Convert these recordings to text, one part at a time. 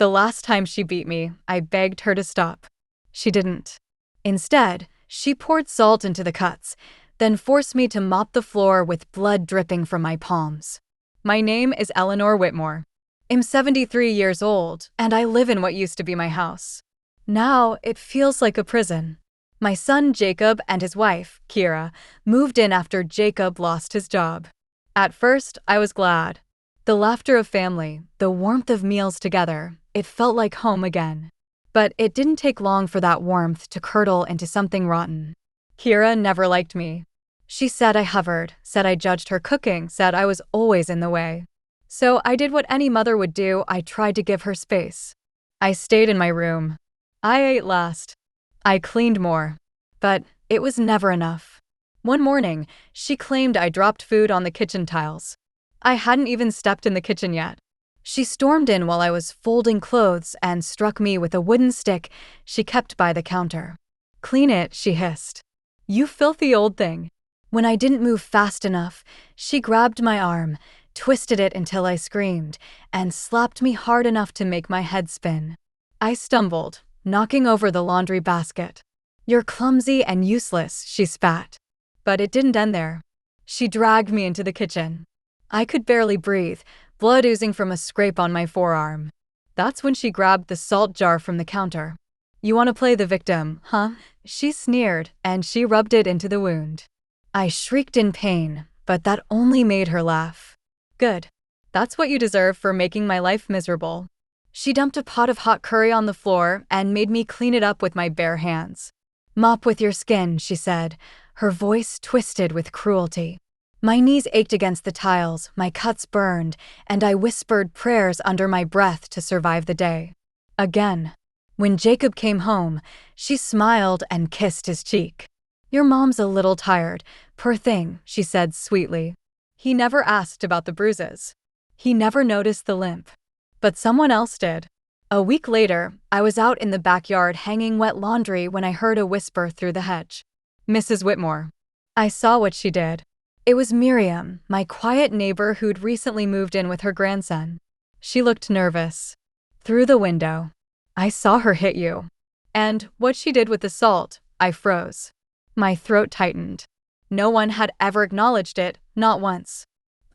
The last time she beat me, I begged her to stop. She didn't. Instead, she poured salt into the cuts, then forced me to mop the floor with blood dripping from my palms. My name is Eleanor Whitmore. I'm 73 years old, and I live in what used to be my house. Now, it feels like a prison. My son Jacob and his wife, Kira, moved in after Jacob lost his job. At first, I was glad. The laughter of family, the warmth of meals together, it felt like home again. But it didn't take long for that warmth to curdle into something rotten. Kira never liked me. She said I hovered, said I judged her cooking, said I was always in the way. So I did what any mother would do. I tried to give her space. I stayed in my room. I ate last. I cleaned more. But it was never enough. One morning, she claimed I dropped food on the kitchen tiles. I hadn't even stepped in the kitchen yet. She stormed in while I was folding clothes and struck me with a wooden stick she kept by the counter. "Clean it," she hissed. "You filthy old thing." When I didn't move fast enough, she grabbed my arm, twisted it until I screamed, and slapped me hard enough to make my head spin. I stumbled, knocking over the laundry basket. "You're clumsy and useless," she spat. But it didn't end there. She dragged me into the kitchen. I could barely breathe, blood oozing from a scrape on my forearm. That's when she grabbed the salt jar from the counter. "You want to play the victim, huh?" She sneered, and she rubbed it into the wound. I shrieked in pain, but that only made her laugh. "Good. That's what you deserve for making my life miserable." She dumped a pot of hot curry on the floor and made me clean it up with my bare hands. "Mop with your skin," she said, her voice twisted with cruelty. My knees ached against the tiles, my cuts burned, and I whispered prayers under my breath to survive the day. Again. When Jacob came home, she smiled and kissed his cheek. "Your mom's a little tired, poor thing," she said sweetly. He never asked about the bruises. He never noticed the limp. But someone else did. A week later, I was out in the backyard hanging wet laundry when I heard a whisper through the hedge. "Mrs. Whitmore." I saw what she did. It was Miriam, my quiet neighbor who'd recently moved in with her grandson. She looked nervous. "Through the window. I saw her hit you." And what she did with the salt, I froze. My throat tightened. No one had ever acknowledged it, not once.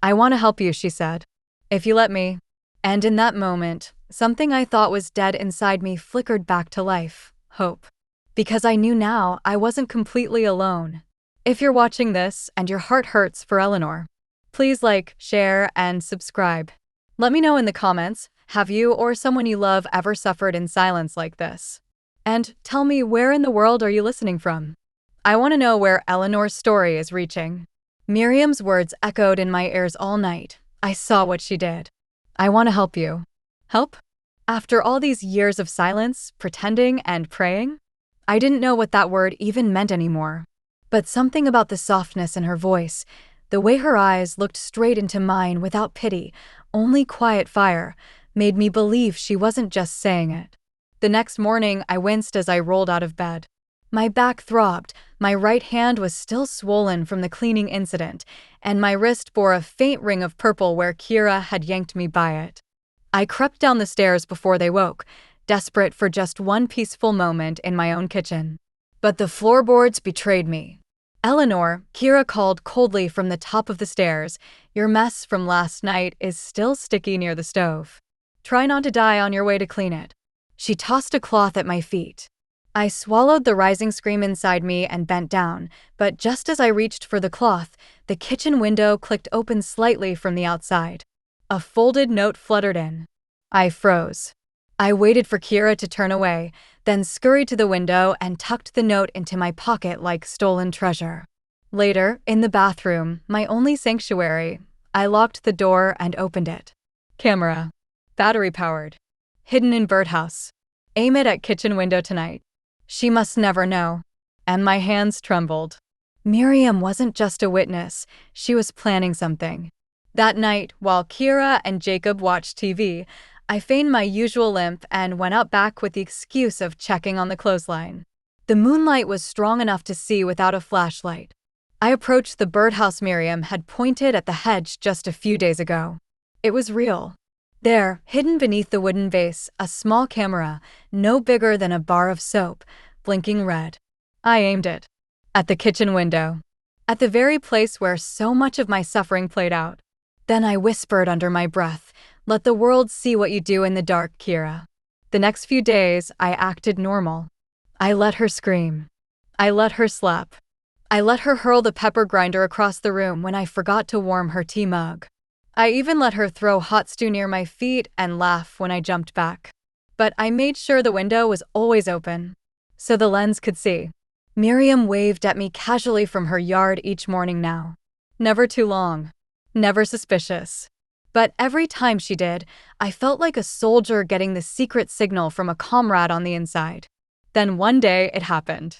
"I want to help you," she said. "If you let me." And in that moment, something I thought was dead inside me flickered back to life, hope. Because I knew now I wasn't completely alone. If you're watching this and your heart hurts for Eleanor, please like, share, and subscribe. Let me know in the comments, have you or someone you love ever suffered in silence like this? And tell me, where in the world are you listening from? I want to know where Eleanor's story is reaching. Miriam's words echoed in my ears all night. I saw what she did. I want to help you. Help? After all these years of silence, pretending, and praying? I didn't know what that word even meant anymore. But something about the softness in her voice, the way her eyes looked straight into mine without pity, only quiet fire, made me believe she wasn't just saying it. The next morning, I winced as I rolled out of bed. My back throbbed, my right hand was still swollen from the cleaning incident, and my wrist bore a faint ring of purple where Kira had yanked me by it. I crept down the stairs before they woke, desperate for just one peaceful moment in my own kitchen. But the floorboards betrayed me. "Eleanor," Kira called coldly from the top of the stairs, "your mess from last night is still sticky near the stove. Try not to die on your way to clean it." She tossed a cloth at my feet. I swallowed the rising scream inside me and bent down, but just as I reached for the cloth, the kitchen window clicked open slightly from the outside. A folded note fluttered in. I froze. I waited for Kira to turn away, then scurried to the window and tucked the note into my pocket like stolen treasure. Later, in the bathroom, my only sanctuary, I locked the door and opened it. Camera. Battery-powered. Hidden in birdhouse. Aim it at kitchen window tonight. She must never know. And my hands trembled. Miriam wasn't just a witness, she was planning something. That night, while Kira and Jacob watched TV, I feigned my usual limp and went out back with the excuse of checking on the clothesline. The moonlight was strong enough to see without a flashlight. I approached the birdhouse Miriam had pointed at the hedge just a few days ago. It was real. There, hidden beneath the wooden vase, a small camera, no bigger than a bar of soap, blinking red. I aimed it. At the kitchen window. At the very place where so much of my suffering played out. Then I whispered under my breath, "Let the world see what you do in the dark, Kira." The next few days, I acted normal. I let her scream. I let her slap. I let her hurl the pepper grinder across the room when I forgot to warm her tea mug. I even let her throw hot stew near my feet and laugh when I jumped back. But I made sure the window was always open, so the lens could see. Miriam waved at me casually from her yard each morning now. Never too long. Never suspicious. But every time she did, I felt like a soldier getting the secret signal from a comrade on the inside. Then one day it happened.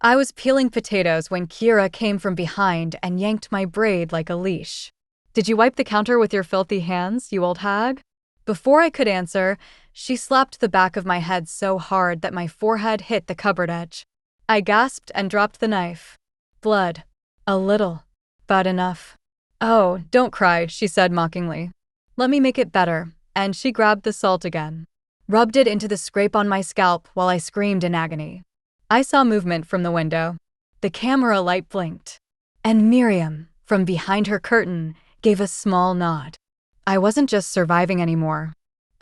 I was peeling potatoes when Kira came from behind and yanked my braid like a leash. "Did you wipe the counter with your filthy hands, you old hag?" Before I could answer, she slapped the back of my head so hard that my forehead hit the cupboard edge. I gasped and dropped the knife. Blood. A little. But enough. "Oh, don't cry," she said mockingly. "Let me make it better," and she grabbed the salt again. Rubbed it into the scrape on my scalp while I screamed in agony. I saw movement from the window. The camera light blinked. And Miriam, from behind her curtain, gave a small nod. I wasn't just surviving anymore.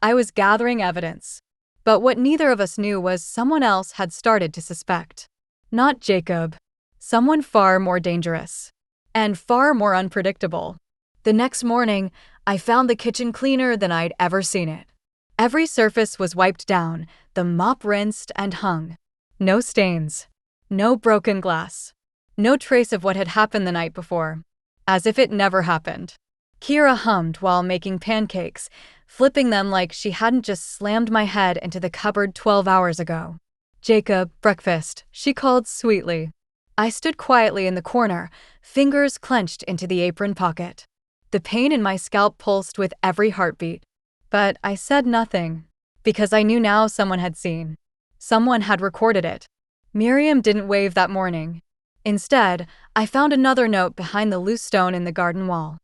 I was gathering evidence. But what neither of us knew was someone else had started to suspect. Not Jacob. Someone far more dangerous. And far more unpredictable. The next morning, I found the kitchen cleaner than I'd ever seen it. Every surface was wiped down, the mop rinsed and hung. No stains. No broken glass. No trace of what had happened the night before. As if it never happened. Kira hummed while making pancakes, flipping them like she hadn't just slammed my head into the cupboard 12 hours ago. "Jacob, breakfast," she called sweetly. I stood quietly in the corner, fingers clenched into the apron pocket. The pain in my scalp pulsed with every heartbeat. But I said nothing, because I knew now someone had seen. Someone had recorded it. Miriam didn't wave that morning. Instead, I found another note behind the loose stone in the garden wall.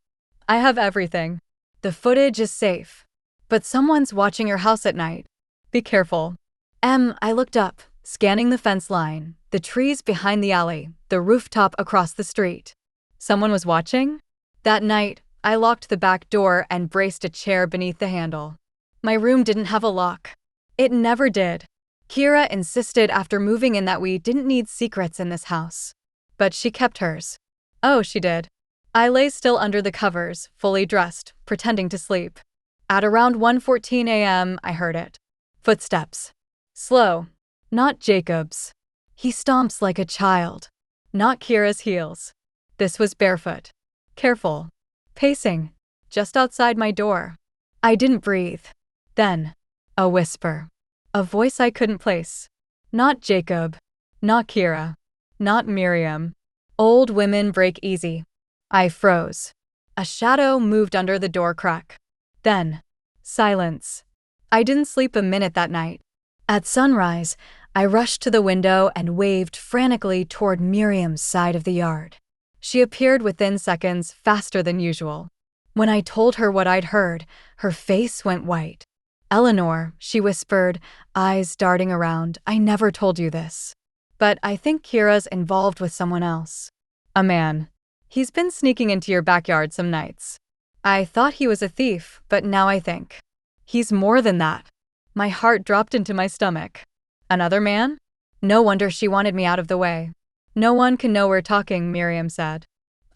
"I have everything. The footage is safe. But someone's watching your house at night. Be careful." I looked up, scanning the fence line, the trees behind the alley, the rooftop across the street. Someone was watching? That night, I locked the back door and braced a chair beneath the handle. My room didn't have a lock. It never did. Kira insisted after moving in that we didn't need secrets in this house. But she kept hers. Oh, she did. I lay still under the covers, fully dressed, pretending to sleep. At around 1:14 a.m., I heard it. Footsteps. Slow. Not Jacob's. He stomps like a child. Not Kira's heels. This was barefoot. Careful. Pacing. Just outside my door. I didn't breathe. Then, a whisper. A voice I couldn't place. Not Jacob. Not Kira. Not Miriam. Old women break easy. I froze. A shadow moved under the door crack. Then, silence. I didn't sleep a minute that night. At sunrise, I rushed to the window and waved frantically toward Miriam's side of the yard. She appeared within seconds, faster than usual. When I told her what I'd heard, her face went white. "Eleanor," she whispered, eyes darting around, "I never told you this. But I think Kira's involved with someone else. A man. He's been sneaking into your backyard some nights. I thought he was a thief, but now I think he's more than that." My heart dropped into my stomach. Another man? No wonder she wanted me out of the way. "No one can know we're talking," Miriam said.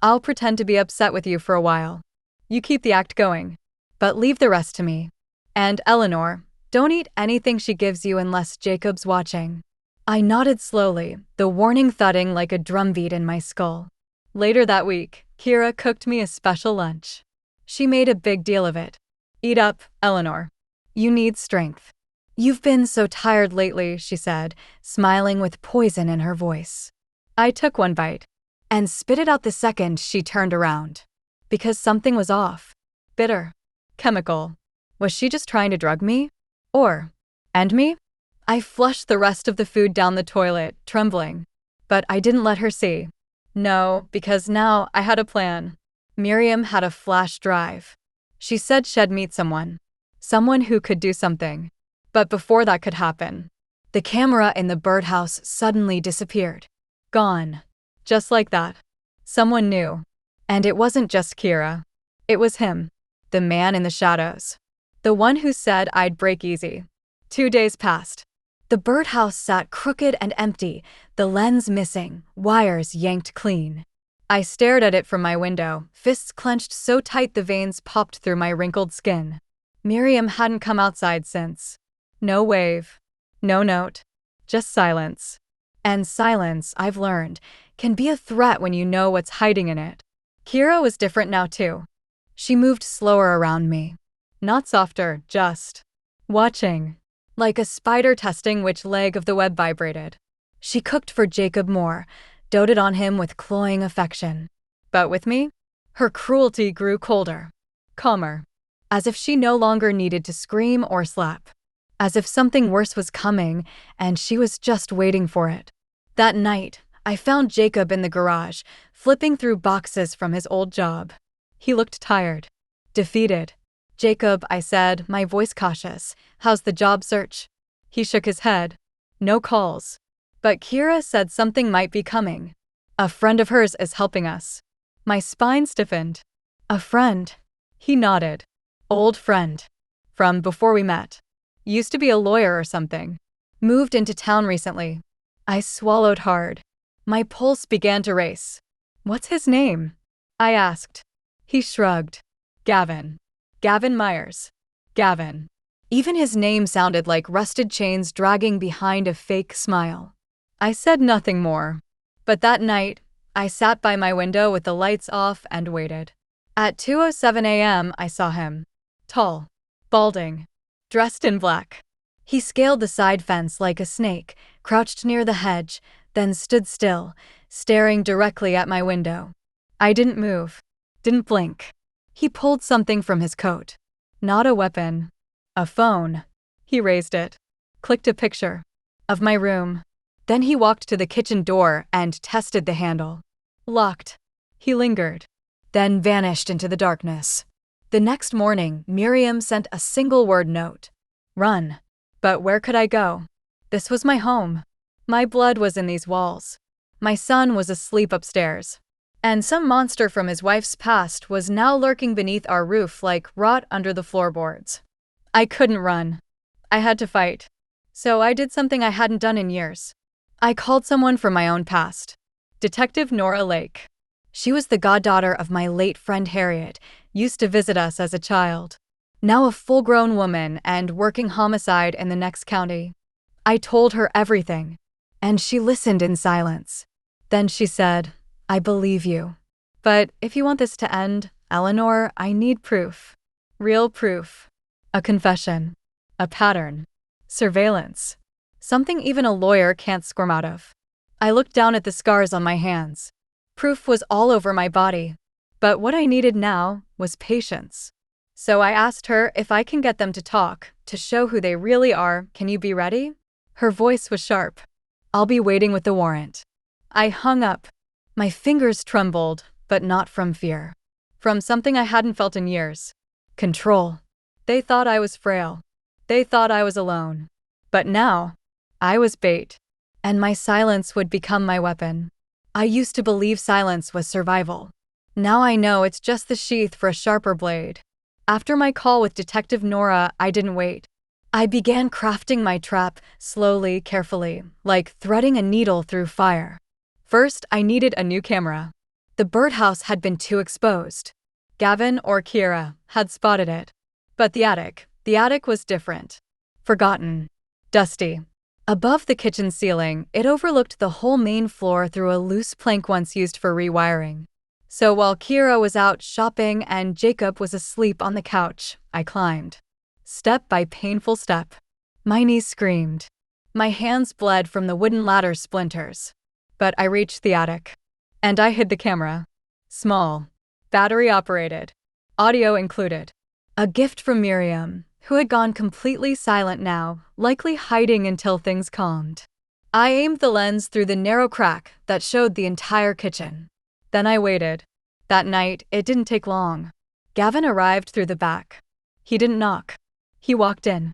"I'll pretend to be upset with you for a while. You keep the act going. But leave the rest to me. And Eleanor, don't eat anything she gives you unless Jacob's watching." I nodded slowly, the warning thudding like a drumbeat in my skull. Later that week, Kira cooked me a special lunch. She made a big deal of it. "Eat up, Eleanor. You need strength. You've been so tired lately," she said, smiling with poison in her voice. I took one bite and spit it out the second she turned around. Because something was off. Bitter. Chemical. Was she just trying to drug me? Or end me? I flushed the rest of the food down the toilet, trembling. But I didn't let her see. No, because now I had a plan. Miriam had a flash drive. She said she'd meet someone. someone who could do something. But before that could happen, the camera in the birdhouse suddenly disappeared. Gone. Just like that. Someone knew. And it wasn't just Kira. It was him. The man in the shadows. The one who said I'd break easy. 2 days passed. The birdhouse sat crooked and empty, the lens missing, wires yanked clean. I stared at it from my window, fists clenched so tight the veins popped through my wrinkled skin. Miriam hadn't come outside since. No wave. No note. Just silence. And silence, I've learned, can be a threat when you know what's hiding in it. Kira was different now too. She moved slower around me. Not softer, just watching. Like a spider testing which leg of the web vibrated. She cooked for Jacob more, doted on him with cloying affection. But with me, her cruelty grew colder, calmer, as if she no longer needed to scream or slap, as if something worse was coming and she was just waiting for it. That night, I found Jacob in the garage, flipping through boxes from his old job. He looked tired, defeated. "Jacob," I said, my voice cautious, "how's the job search?" He shook his head. "No calls. But Kira said something might be coming. A friend of hers is helping us." My spine stiffened. "A friend?" He nodded. "Old friend. From before we met. Used to be a lawyer or something. Moved into town recently." I swallowed hard. My pulse began to race. "What's his name?" I asked. He shrugged. "Gavin. Gavin Myers. Gavin." Even his name sounded like rusted chains dragging behind a fake smile. I said nothing more. But that night, I sat by my window with the lights off and waited. At 2:07 a.m., I saw him. Tall. Balding. Dressed in black. He scaled the side fence like a snake, crouched near the hedge, then stood still, staring directly at my window. I didn't move. Didn't blink. He pulled something from his coat. Not a weapon. A phone. He raised it. Clicked a picture. Of my room. Then he walked to the kitchen door and tested the handle. Locked. He lingered. Then vanished into the darkness. The next morning, Miriam sent a single-word note. Run. But where could I go? This was my home. My blood was in these walls. My son was asleep upstairs. And some monster from his wife's past was now lurking beneath our roof like rot under the floorboards. I couldn't run. I had to fight. So I did something I hadn't done in years. I called someone from my own past. Detective Nora Lake. She was the goddaughter of my late friend Harriet, used to visit us as a child. Now a full-grown woman and working homicide in the next county. I told her everything. And she listened in silence. Then she said, "I believe you. But if you want this to end, Eleanor, I need proof. Real proof. A confession. A pattern. Surveillance. Something even a lawyer can't squirm out of." I looked down at the scars on my hands. Proof was all over my body. But what I needed now was patience. So I asked her if I can get them to talk, to show who they really are. "Can you be ready?" Her voice was sharp. "I'll be waiting with the warrant." I hung up. My fingers trembled, but not from fear. From something I hadn't felt in years. Control. They thought I was frail. They thought I was alone. But now, I was bait. And my silence would become my weapon. I used to believe silence was survival. Now I know it's just the sheath for a sharper blade. After my call with Detective Nora, I didn't wait. I began crafting my trap, slowly, carefully, like threading a needle through fire. First, I needed a new camera. The birdhouse had been too exposed. Gavin or Kira had spotted it. But the attic was different. Forgotten. Dusty. Above the kitchen ceiling, it overlooked the whole main floor through a loose plank once used for rewiring. So while Kira was out shopping and Jacob was asleep on the couch, I climbed. Step by painful step. My knees screamed. My hands bled from the wooden ladder splinters. But I reached the attic. And I hid the camera. Small. Battery operated. Audio included. A gift from Miriam, who had gone completely silent now, likely hiding until things calmed. I aimed the lens through the narrow crack that showed the entire kitchen. Then I waited. That night, it didn't take long. Gavin arrived through the back. He didn't knock. He walked in.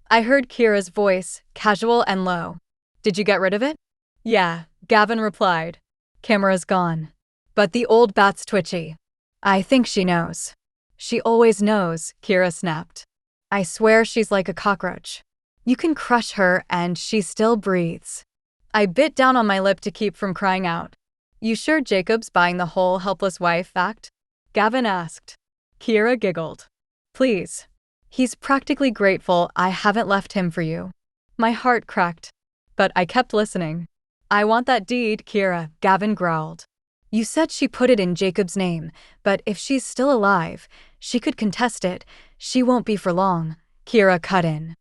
I heard Kira's voice, casual and low. Did you get rid of it? Yeah, Gavin replied. Camera's gone. But the old bat's twitchy. I think she knows. She always knows, Kira snapped. I swear she's like a cockroach. You can crush her and she still breathes. I bit down on my lip to keep from crying out. You sure Jacob's buying the whole helpless wife act? Gavin asked. Kira giggled. Please. He's practically grateful I haven't left him for you. My heart cracked. But I kept listening. I want that deed, Kira, Gavin growled. You said she put it in Jacob's name, but if she's still alive, she could contest it. She won't be for long, Kira cut in.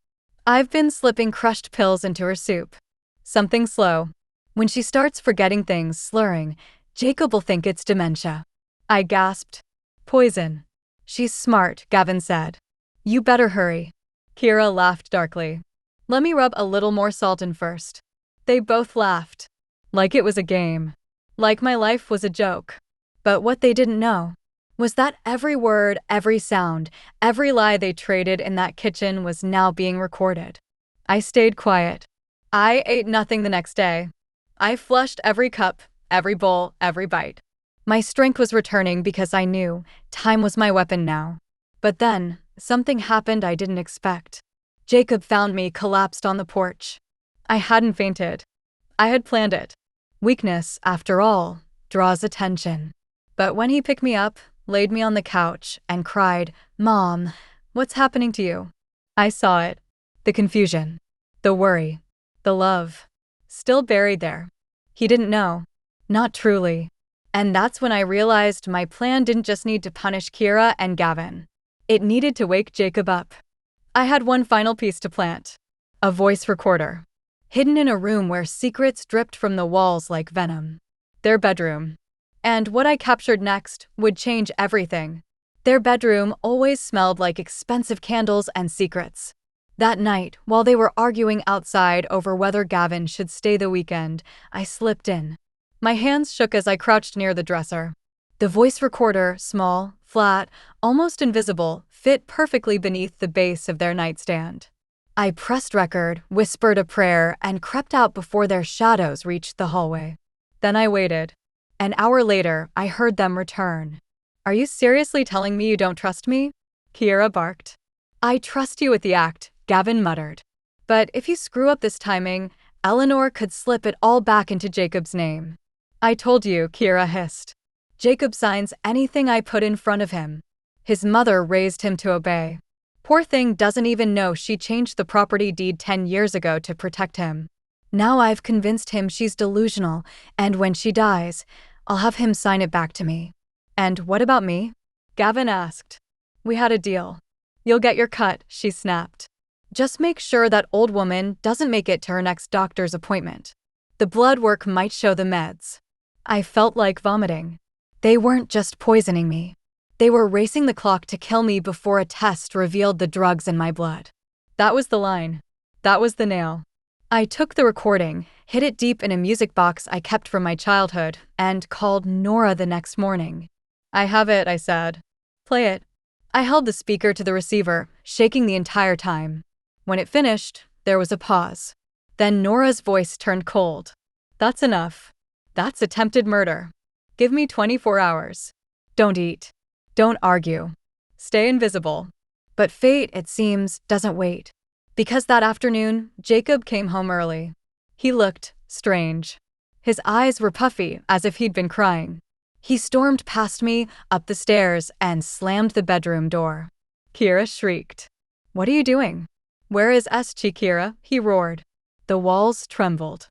I've been slipping crushed pills into her soup. Something slow. When she starts forgetting things, slurring, Jacob will think it's dementia. I gasped. Poison. She's smart, Gavin said. You better hurry. Kira laughed darkly. Let me rub a little more salt in first. They both laughed. Like it was a game. Like my life was a joke. But what they didn't know was that every word, every sound, every lie they traded in that kitchen was now being recorded. I stayed quiet. I ate nothing the next day. I flushed every cup, every bowl, every bite. My strength was returning because I knew time was my weapon now. But then, something happened I didn't expect. Jacob found me collapsed on the porch. I hadn't fainted. I had planned it. Weakness, after all, draws attention. But when he picked me up, laid me on the couch, and cried, Mom, what's happening to you? I saw it. The confusion. The worry. The love. Still buried there. He didn't know. Not truly. And that's when I realized my plan didn't just need to punish Kira and Gavin. It needed to wake Jacob up. I had one final piece to plant. A voice recorder. Hidden in a room where secrets dripped from the walls like venom. Their bedroom. And what I captured next would change everything. Their bedroom always smelled like expensive candles and secrets. That night, while they were arguing outside over whether Gavin should stay the weekend, I slipped in. My hands shook as I crouched near the dresser. The voice recorder, small, flat, almost invisible, fit perfectly beneath the base of their nightstand. I pressed record, whispered a prayer, and crept out before their shadows reached the hallway. Then I waited. An hour later, I heard them return. Are you seriously telling me you don't trust me? Kira barked. I trust you with the act, Gavin muttered. But if you screw up this timing, Eleanor could slip it all back into Jacob's name. I told you, Kira hissed. Jacob signs anything I put in front of him. His mother raised him to obey. Poor thing doesn't even know she changed the property deed 10 years ago to protect him. Now I've convinced him she's delusional, and when she dies, I'll have him sign it back to me. And what about me? Gavin asked. We had a deal. You'll get your cut, she snapped. Just make sure that old woman doesn't make it to her next doctor's appointment. The blood work might show the meds. I felt like vomiting. They weren't just poisoning me. They were racing the clock to kill me before a test revealed the drugs in my blood. That was the line. That was the nail. I took the recording, hid it deep in a music box I kept from my childhood, and called Nora the next morning. I have it, I said. Play it. I held the speaker to the receiver, shaking the entire time. When it finished, there was a pause. Then Nora's voice turned cold. That's enough. That's attempted murder. Give me 24 hours. Don't eat. Don't argue. Stay invisible. But fate, it seems, doesn't wait. Because that afternoon, Jacob came home early. He looked strange. His eyes were puffy, as if he'd been crying. He stormed past me, up the stairs, and slammed the bedroom door. Kira shrieked. What are you doing? Where is SG, Kira? He roared. The walls trembled.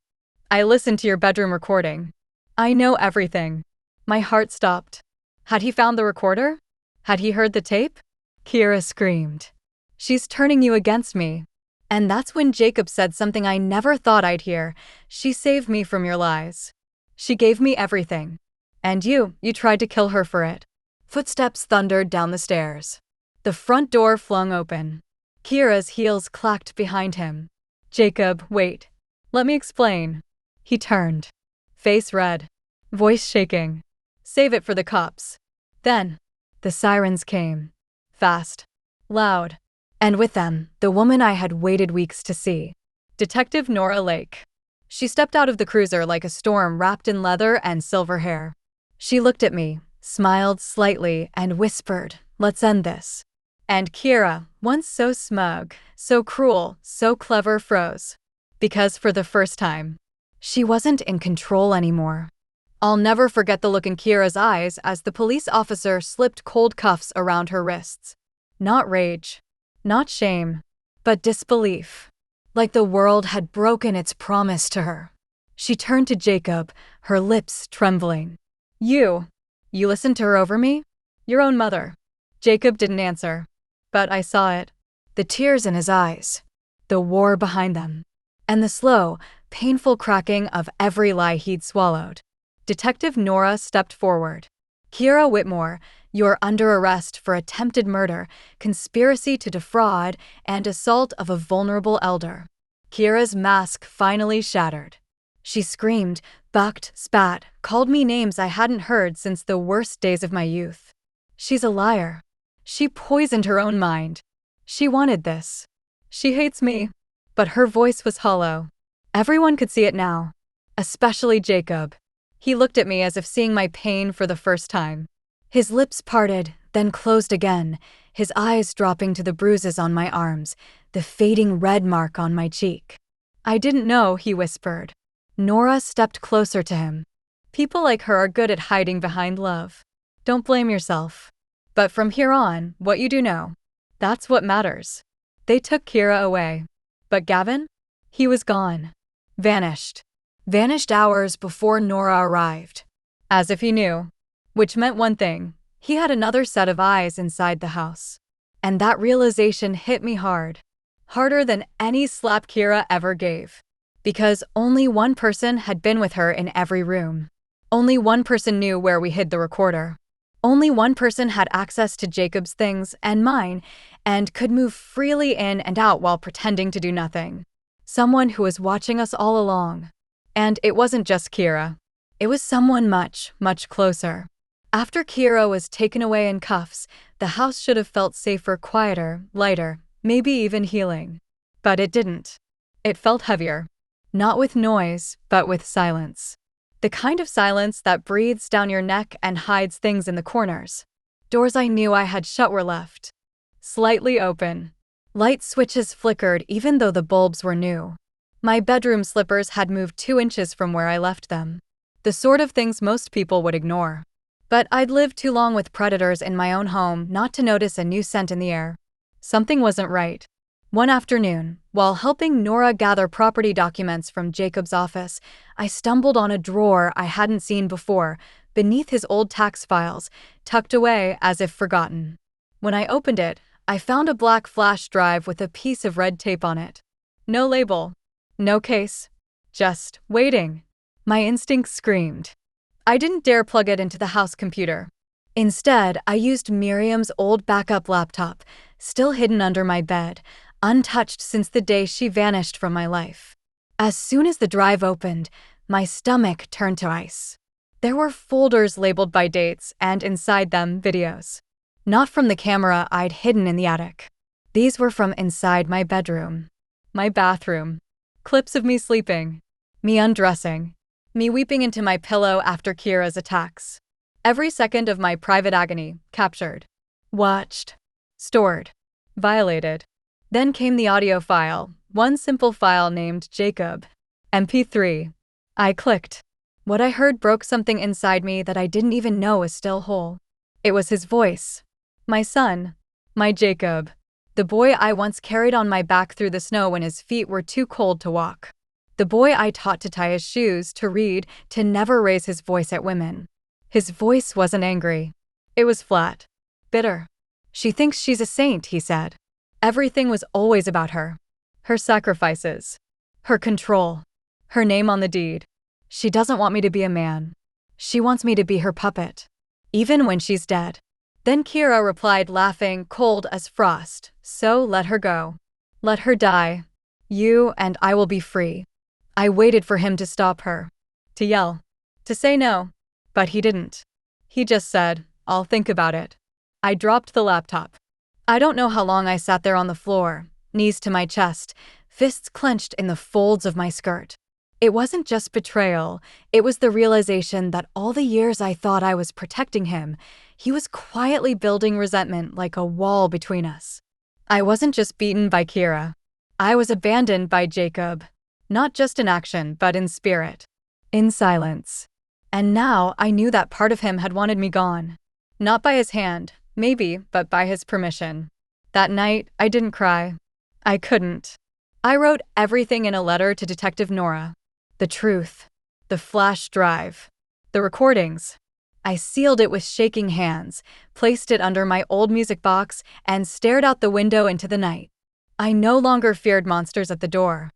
I listened to your bedroom recording. I know everything. My heart stopped. Had he found the recorder? Had he heard the tape? Kira screamed. She's turning you against me. And that's when Jacob said something I never thought I'd hear. She saved me from your lies. She gave me everything. And you tried to kill her for it. Footsteps thundered down the stairs. The front door flung open. Kira's heels clacked behind him. Jacob, wait. Let me explain. He turned. Face red. Voice shaking. Save it for the cops. Then, the sirens came. Fast. Loud. And with them, the woman I had waited weeks to see. Detective Nora Lake. She stepped out of the cruiser like a storm wrapped in leather and silver hair. She looked at me, smiled slightly, and whispered, "Let's end this." And Kira, once so smug, so cruel, so clever, froze. Because for the first time, she wasn't in control anymore. I'll never forget the look in Kira's eyes as the police officer slipped cold cuffs around her wrists. Not rage, not shame, but disbelief. Like the world had broken its promise to her. She turned to Jacob, her lips trembling. You listened to her over me? Your own mother." Jacob didn't answer. But I saw it. The tears in his eyes. The war behind them. And the slow, painful cracking of every lie he'd swallowed. Detective Nora stepped forward. "Kira Whitmore, you're under arrest for attempted murder, conspiracy to defraud, and assault of a vulnerable elder." Kira's mask finally shattered. She screamed, bucked, spat, called me names I hadn't heard since the worst days of my youth. She's a liar. She poisoned her own mind. She wanted this. She hates me. But her voice was hollow. Everyone could see it now. Especially Jacob. He looked at me as if seeing my pain for the first time. His lips parted, then closed again, his eyes dropping to the bruises on my arms, the fading red mark on my cheek. "I didn't know," he whispered. Nora stepped closer to him. "People like her are good at hiding behind love. Don't blame yourself. But from here on, what you do know, that's what matters." They took Kira away. But Gavin? He was gone. Vanished. Vanished hours before Nora arrived. As if he knew. Which meant one thing. He had another set of eyes inside the house. And that realization hit me hard. Harder than any slap Kira ever gave. Because only one person had been with her in every room. Only one person knew where we hid the recorder. Only one person had access to Jacob's things and mine, and could move freely in and out while pretending to do nothing. Someone who was watching us all along. And it wasn't just Kira. It was someone much, much closer. After Kira was taken away in cuffs, the house should have felt safer, quieter, lighter, maybe even healing. But it didn't. It felt heavier. Not with noise, but with silence. The kind of silence that breathes down your neck and hides things in the corners. Doors I knew I had shut were left. Slightly open. Light switches flickered even though the bulbs were new. My bedroom slippers had moved 2 inches from where I left them. The sort of things most people would ignore. But I'd lived too long with predators in my own home not to notice a new scent in the air. Something wasn't right. One afternoon, while helping Nora gather property documents from Jacob's office, I stumbled on a drawer I hadn't seen before, beneath his old tax files, tucked away as if forgotten. When I opened it, I found a black flash drive with a piece of red tape on it. No label. No case. Just waiting. My instincts screamed. I didn't dare plug it into the house computer. Instead, I used Miriam's old backup laptop, still hidden under my bed, untouched since the day she vanished from my life. As soon as the drive opened, my stomach turned to ice. There were folders labeled by dates and inside them videos. Not from the camera I'd hidden in the attic. These were from inside my bedroom. My bathroom. Clips of me sleeping. Me undressing. Me weeping into my pillow after Kira's attacks. Every second of my private agony, captured. Watched. Stored. Violated. Then came the audio file, one simple file named Jacob. MP3. I clicked. What I heard broke something inside me that I didn't even know was still whole. It was his voice. My son. My Jacob. The boy I once carried on my back through the snow when his feet were too cold to walk. The boy I taught to tie his shoes, to read, to never raise his voice at women. His voice wasn't angry. It was flat. Bitter. "She thinks she's a saint," he said. Everything was always about her. Her sacrifices. Her control. Her name on the deed. She doesn't want me to be a man. She wants me to be her puppet. Even when she's dead. Then Kira replied, laughing, cold as frost, "So let her go. Let her die. You and I will be free." I waited for him to stop her. To yell. To say no. But he didn't. He just said, "I'll think about it." I dropped the laptop. I don't know how long I sat there on the floor, knees to my chest, fists clenched in the folds of my skirt. It wasn't just betrayal, it was the realization that all the years I thought I was protecting him, he was quietly building resentment like a wall between us. I wasn't just beaten by Kira. I was abandoned by Jacob. Not just in action, but in spirit. In silence. And now I knew that part of him had wanted me gone. Not by his hand, maybe, but by his permission. That night, I didn't cry. I couldn't. I wrote everything in a letter to Detective Nora. The truth. The flash drive. The recordings. I sealed it with shaking hands, placed it under my old music box, and stared out the window into the night. I no longer feared monsters at the door.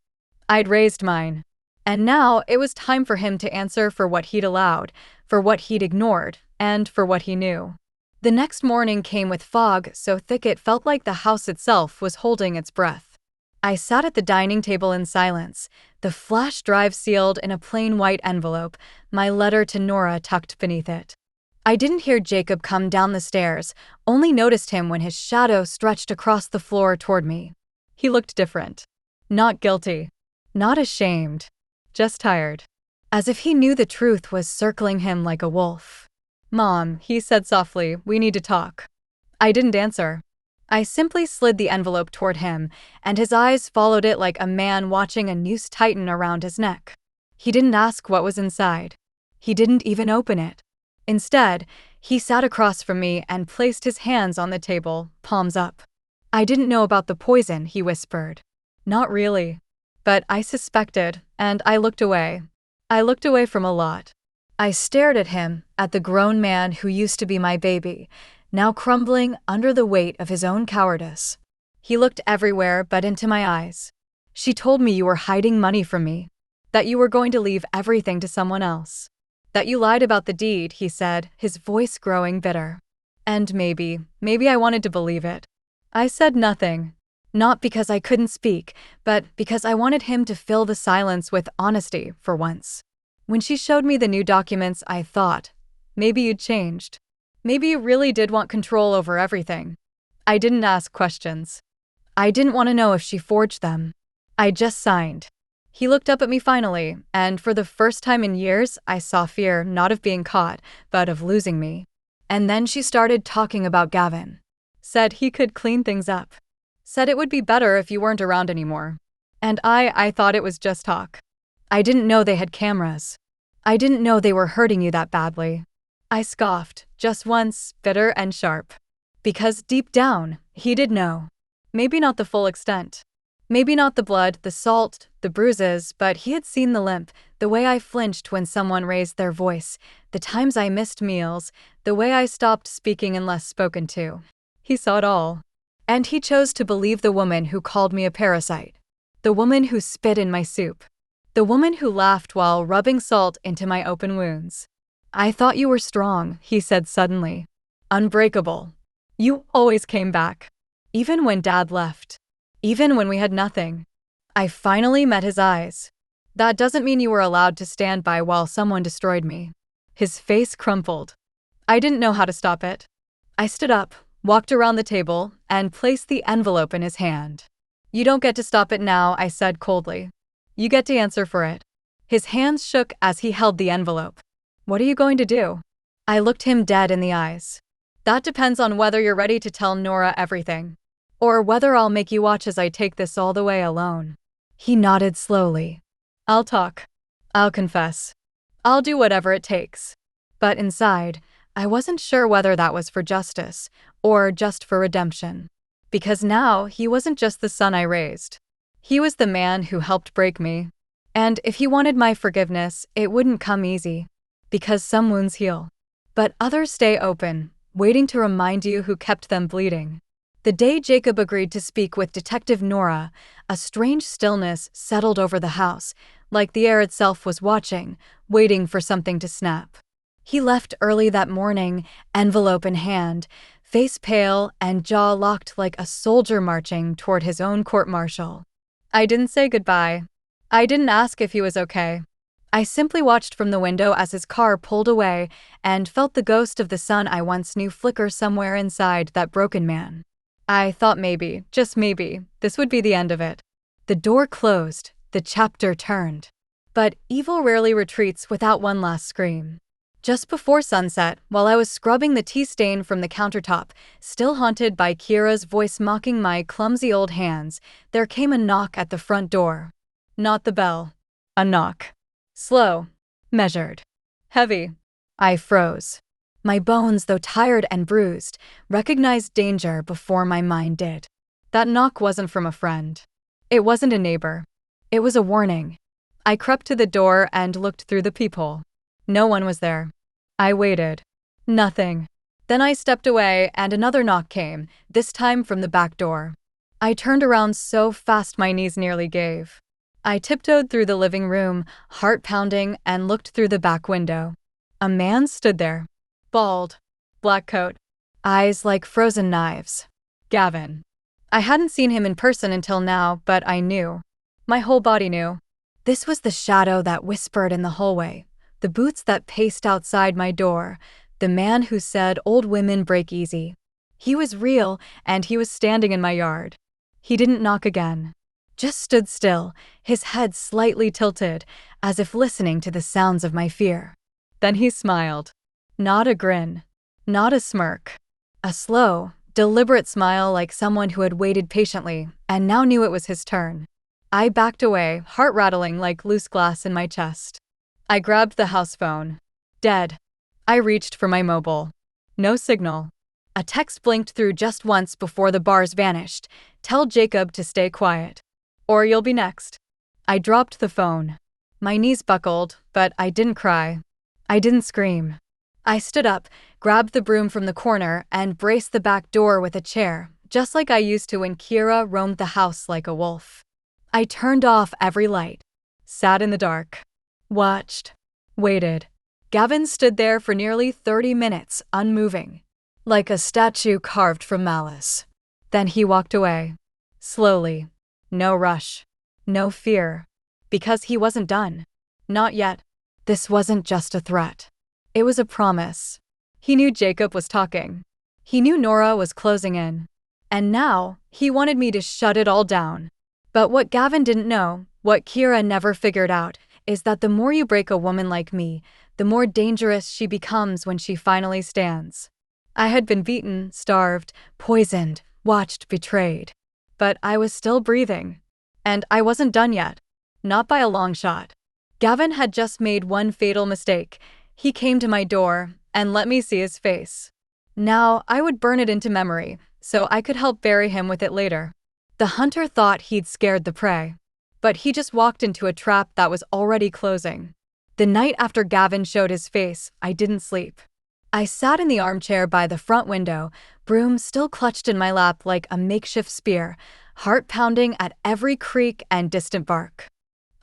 I'd raised mine. And now it was time for him to answer for what he'd allowed, for what he'd ignored, and for what he knew. The next morning came with fog so thick it felt like the house itself was holding its breath. I sat at the dining table in silence, the flash drive sealed in a plain white envelope, my letter to Nora tucked beneath it. I didn't hear Jacob come down the stairs, only noticed him when his shadow stretched across the floor toward me. He looked different. Not guilty. Not ashamed. Just tired. As if he knew the truth was circling him like a wolf. "Mom," he said softly, "we need to talk." I didn't answer. I simply slid the envelope toward him, and his eyes followed it like a man watching a noose tighten around his neck. He didn't ask what was inside. He didn't even open it. Instead, he sat across from me and placed his hands on the table, palms up. "I didn't know about the poison," he whispered. "Not really. But I suspected, and I looked away. I looked away from a lot. I stared at him, at the grown man who used to be my baby, now crumbling under the weight of his own cowardice. He looked everywhere but into my eyes. "She told me you were hiding money from me, that you were going to leave everything to someone else. That you lied about the deed," he said, his voice growing bitter. And maybe I wanted to believe it. I said nothing. Not because I couldn't speak, but because I wanted him to fill the silence with honesty for once. When she showed me the new documents, I thought, maybe you'd changed. Maybe you really did want control over everything. I didn't ask questions. I didn't want to know if she forged them. I just signed. He looked up at me finally, and for the first time in years, I saw fear not of being caught, but of losing me. And then she started talking about Gavin. Said he could clean things up. Said it would be better if you weren't around anymore. And I thought it was just talk. I didn't know they had cameras. I didn't know they were hurting you that badly. I scoffed, just once, bitter and sharp. Because deep down, he did know. Maybe not the full extent. Maybe not the blood, the salt, the bruises, but he had seen the limp, the way I flinched when someone raised their voice, the times I missed meals, the way I stopped speaking unless spoken to. He saw it all. And he chose to believe the woman who called me a parasite. The woman who spit in my soup. The woman who laughed while rubbing salt into my open wounds. "I thought you were strong," he said suddenly. "Unbreakable. You always came back. Even when Dad left. Even when we had nothing." I finally met his eyes. "That doesn't mean you were allowed to stand by while someone destroyed me." His face crumpled. I didn't know how to stop it. I stood up, walked around the table, and placed the envelope in his hand. "You don't get to stop it now," I said coldly. "You get to answer for it." His hands shook as he held the envelope. "What are you going to do?" I looked him dead in the eyes. "That depends on whether you're ready to tell Nora everything. Or whether I'll make you watch as I take this all the way alone." He nodded slowly. "I'll talk. I'll confess. I'll do whatever it takes." But inside, I wasn't sure whether that was for justice, or just for redemption. Because now, he wasn't just the son I raised. He was the man who helped break me. And if he wanted my forgiveness, it wouldn't come easy. Because some wounds heal. But others stay open, waiting to remind you who kept them bleeding. The day Jacob agreed to speak with Detective Nora, a strange stillness settled over the house, like the air itself was watching, waiting for something to snap. He left early that morning, envelope in hand, face pale and jaw locked like a soldier marching toward his own court-martial. I didn't say goodbye. I didn't ask if he was okay. I simply watched from the window as his car pulled away and felt the ghost of the son I once knew flicker somewhere inside that broken man. I thought maybe, just maybe, this would be the end of it. The door closed, the chapter turned. But evil rarely retreats without one last scream. Just before sunset, while I was scrubbing the tea stain from the countertop, still haunted by Kira's voice mocking my clumsy old hands, there came a knock at the front door. Not the bell. A knock. Slow. Measured. Heavy. I froze. My bones, though tired and bruised, recognized danger before my mind did. That knock wasn't from a friend. It wasn't a neighbor. It was a warning. I crept to the door and looked through the peephole. No one was there. I waited. Nothing. Then I stepped away and another knock came, this time from the back door. I turned around so fast my knees nearly gave. I tiptoed through the living room, heart pounding, and looked through the back window. A man stood there. Bald. Black coat. Eyes like frozen knives. Gavin. I hadn't seen him in person until now, but I knew. My whole body knew. This was the shadow that whispered in the hallway, the boots that paced outside my door, the man who said old women break easy. He was real, and he was standing in my yard. He didn't knock again. Just stood still, his head slightly tilted, as if listening to the sounds of my fear. Then he smiled. Not a grin. Not a smirk. A slow, deliberate smile like someone who had waited patiently and now knew it was his turn. I backed away, heart rattling like loose glass in my chest. I grabbed the house phone. Dead. I reached for my mobile. No signal. A text blinked through just once before the bars vanished. Tell Jacob to stay quiet. Or you'll be next. I dropped the phone. My knees buckled, but I didn't cry. I didn't scream. I stood up, grabbed the broom from the corner, and braced the back door with a chair, just like I used to when Kira roamed the house like a wolf. I turned off every light, sat in the dark, watched, waited. Gavin stood there for nearly 30 minutes, unmoving, like a statue carved from malice. Then he walked away, slowly. No rush, no fear, because he wasn't done. Not yet. This wasn't just a threat. It was a promise. He knew Jacob was talking. He knew Nora was closing in. And now, he wanted me to shut it all down. But what Gavin didn't know, what Kira never figured out, is that the more you break a woman like me, the more dangerous she becomes when she finally stands. I had been beaten, starved, poisoned, watched, betrayed. But I was still breathing. And I wasn't done yet. Not by a long shot. Gavin had just made one fatal mistake. He came to my door and let me see his face. Now, I would burn it into memory, so I could help bury him with it later. The hunter thought he'd scared the prey. But he just walked into a trap that was already closing. The night after Gavin showed his face, I didn't sleep. I sat in the armchair by the front window, broom still clutched in my lap like a makeshift spear, heart pounding at every creak and distant bark.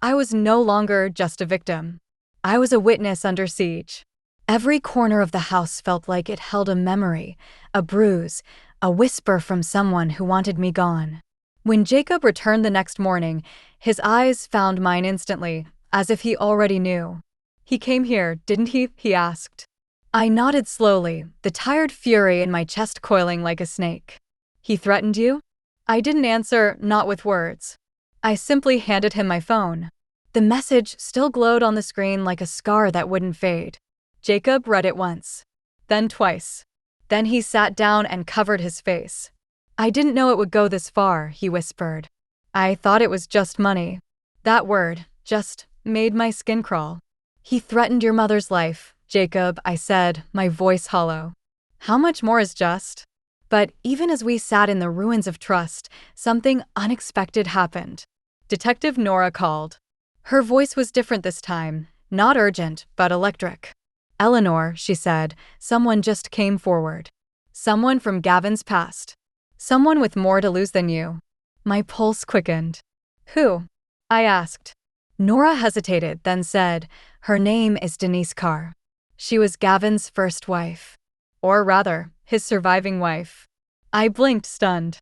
I was no longer just a victim. I was a witness under siege. Every corner of the house felt like it held a memory, a bruise, a whisper from someone who wanted me gone. When Jacob returned the next morning, his eyes found mine instantly, as if he already knew. He came here, didn't he? He asked. I nodded slowly, the tired fury in my chest coiling like a snake. He threatened you? I didn't answer, not with words. I simply handed him my phone. The message still glowed on the screen like a scar that wouldn't fade. Jacob read it once, then twice. Then he sat down and covered his face. I didn't know it would go this far, he whispered. I thought it was just money. That word just made my skin crawl. He threatened your mother's life, Jacob, I said, my voice hollow. How much more is just? But even as we sat in the ruins of trust, something unexpected happened. Detective Nora called. Her voice was different this time, not urgent, but electric. Eleanor, she said, someone just came forward. Someone from Gavin's past. Someone with more to lose than you. My pulse quickened. Who? I asked. Nora hesitated, then said, her name is Denise Carr. She was Gavin's first wife. Or rather, his surviving wife. I blinked, stunned.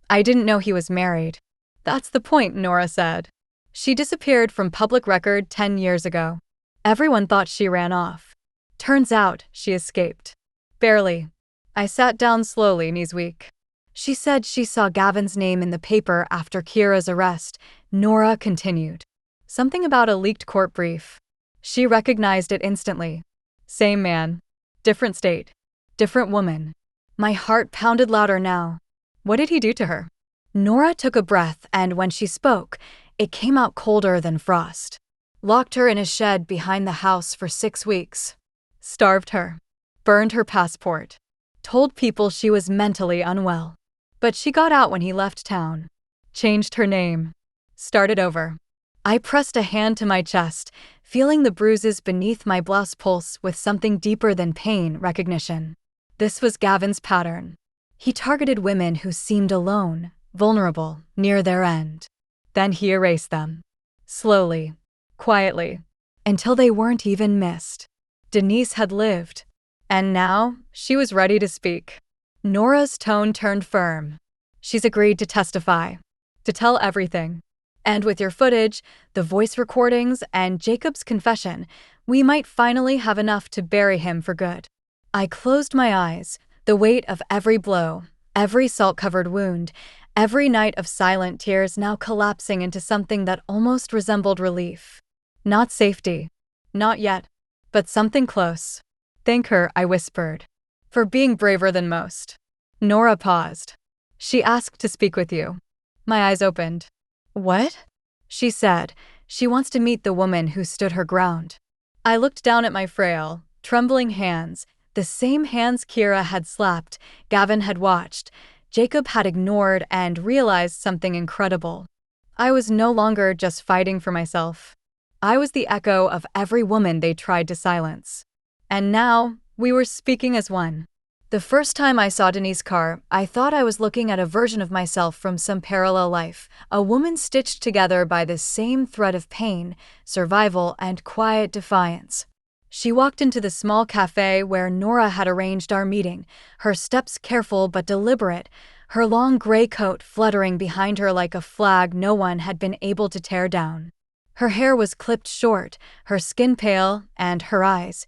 I didn't know he was married. That's the point, Nora said. She disappeared from public record 10 years ago. Everyone thought she ran off. Turns out, she escaped. Barely. I sat down slowly, knees weak. She said she saw Gavin's name in the paper after Kira's arrest. Nora continued. Something about a leaked court brief. She recognized it instantly. Same man. Different state. Different woman. My heart pounded louder now. What did he do to her? Nora took a breath, and when she spoke, it came out colder than frost. Locked her in a shed behind the house for 6 weeks. Starved her. Burned her passport. Told people she was mentally unwell. But she got out when he left town. Changed her name. Started over. I pressed a hand to my chest, feeling the bruises beneath my blouse pulse with something deeper than pain recognition. This was Gavin's pattern. He targeted women who seemed alone, vulnerable, near their end. Then he erased them. Slowly, quietly, until they weren't even missed. Denise had lived. And now, she was ready to speak. Nora's tone turned firm. She's agreed to testify. To tell everything. And with your footage, the voice recordings, and Jacob's confession, we might finally have enough to bury him for good. I closed my eyes, the weight of every blow, every salt-covered wound, every night of silent tears now collapsing into something that almost resembled relief. Not safety. Not yet. But something close. Thank her, I whispered. For being braver than most. Nora paused. She asked to speak with you. My eyes opened. What? She said. She wants to meet the woman who stood her ground. I looked down at my frail, trembling hands, the same hands Kira had slapped, Gavin had watched, Jacob had ignored, and realized something incredible. I was no longer just fighting for myself. I was the echo of every woman they tried to silence. And now, we were speaking as one. The first time I saw Denise's car, I thought I was looking at a version of myself from some parallel life, a woman stitched together by this same thread of pain, survival, and quiet defiance. She walked into the small cafe where Nora had arranged our meeting, her steps careful but deliberate, her long gray coat fluttering behind her like a flag no one had been able to tear down. Her hair was clipped short, her skin pale, and her eyes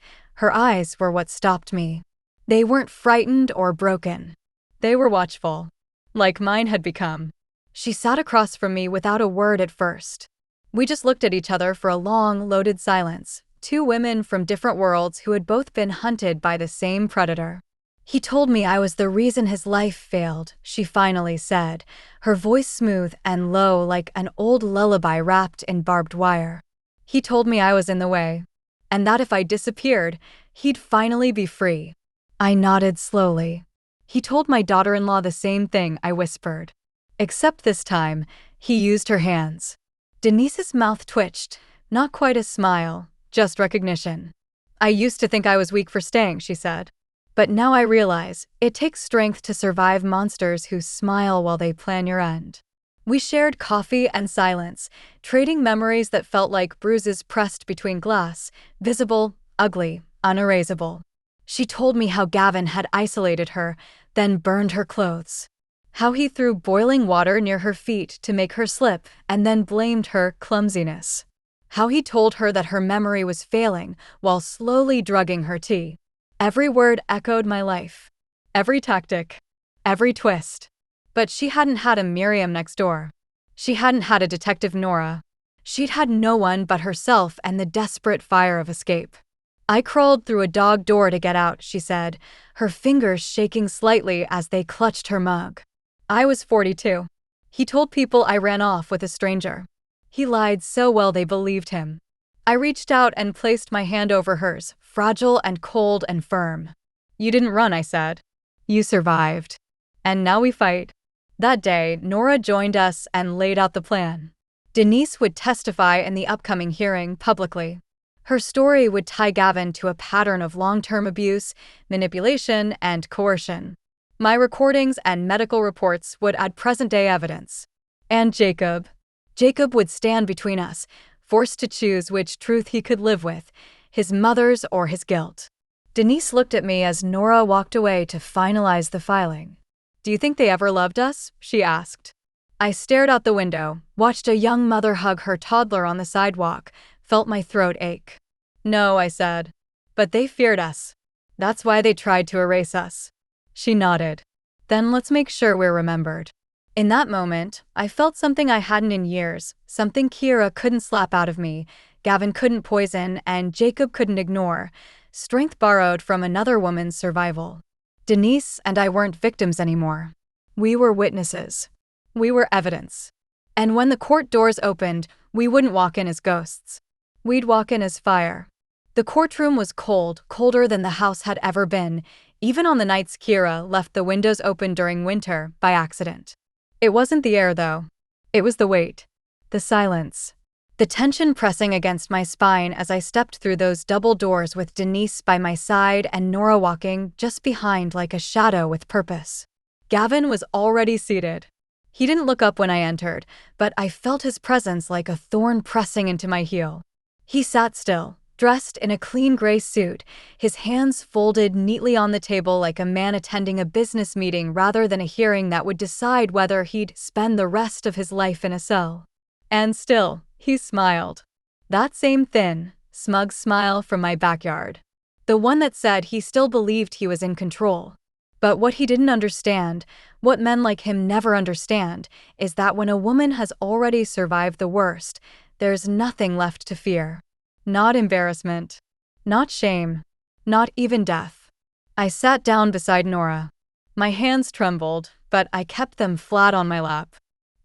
were what stopped me. They weren't frightened or broken. They were watchful, like mine had become. She sat across from me without a word at first. We just looked at each other for a long, loaded silence, two women from different worlds who had both been hunted by the same predator. He told me I was the reason his life failed, she finally said, her voice smooth and low like an old lullaby wrapped in barbed wire. He told me I was in the way, and that if I disappeared, he'd finally be free. I nodded slowly. He told my daughter-in-law the same thing, I whispered. Except this time, he used her hands. Denise's mouth twitched, not quite a smile, just recognition. I used to think I was weak for staying, she said. But now I realize, it takes strength to survive monsters who smile while they plan your end. We shared coffee and silence, trading memories that felt like bruises pressed between glass, visible, ugly, unerasable. She told me how Gavin had isolated her, then burned her clothes. How he threw boiling water near her feet to make her slip, and then blamed her clumsiness. How he told her that her memory was failing while slowly drugging her tea. Every word echoed my life. Every tactic. Every twist. But she hadn't had a Miriam next door. She hadn't had a Detective Nora. She'd had no one but herself and the desperate fire of escape. I crawled through a dog door to get out, she said, her fingers shaking slightly as they clutched her mug. I was 42. He told people I ran off with a stranger. He lied so well they believed him. I reached out and placed my hand over hers, fragile and cold and firm. You didn't run, I said. You survived. And now we fight. That day, Nora joined us and laid out the plan. Denise would testify in the upcoming hearing publicly. Her story would tie Gavin to a pattern of long-term abuse, manipulation, and coercion. My recordings and medical reports would add present-day evidence. And Jacob. Jacob would stand between us, forced to choose which truth he could live with, his mother's or his guilt. Denise looked at me as Nora walked away to finalize the filing. Do you think they ever loved us? She asked. I stared out the window, watched a young mother hug her toddler on the sidewalk, felt my throat ache. No, I said. But they feared us. That's why they tried to erase us. She nodded. Then let's make sure we're remembered. In that moment, I felt something I hadn't in years, something Kira couldn't slap out of me, Gavin couldn't poison, and Jacob couldn't ignore. Strength borrowed from another woman's survival. Denise and I weren't victims anymore. We were witnesses. We were evidence. And when the court doors opened, we wouldn't walk in as ghosts. We'd walk in as fire. The courtroom was cold, colder than the house had ever been, even on the nights Kira left the windows open during winter by accident. It wasn't the air, though. It was the weight. The silence. The tension pressing against my spine as I stepped through those double doors with Denise by my side and Nora walking just behind like a shadow with purpose. Gavin was already seated. He didn't look up when I entered, but I felt his presence like a thorn pressing into my heel. He sat still, dressed in a clean gray suit, his hands folded neatly on the table like a man attending a business meeting rather than a hearing that would decide whether he'd spend the rest of his life in a cell. And still, he smiled. That same thin, smug smile from my backyard. The one that said he still believed he was in control. But what he didn't understand, what men like him never understand, is that when a woman has already survived the worst, there's nothing left to fear. Not embarrassment. Not shame. Not even death. I sat down beside Nora. My hands trembled, but I kept them flat on my lap.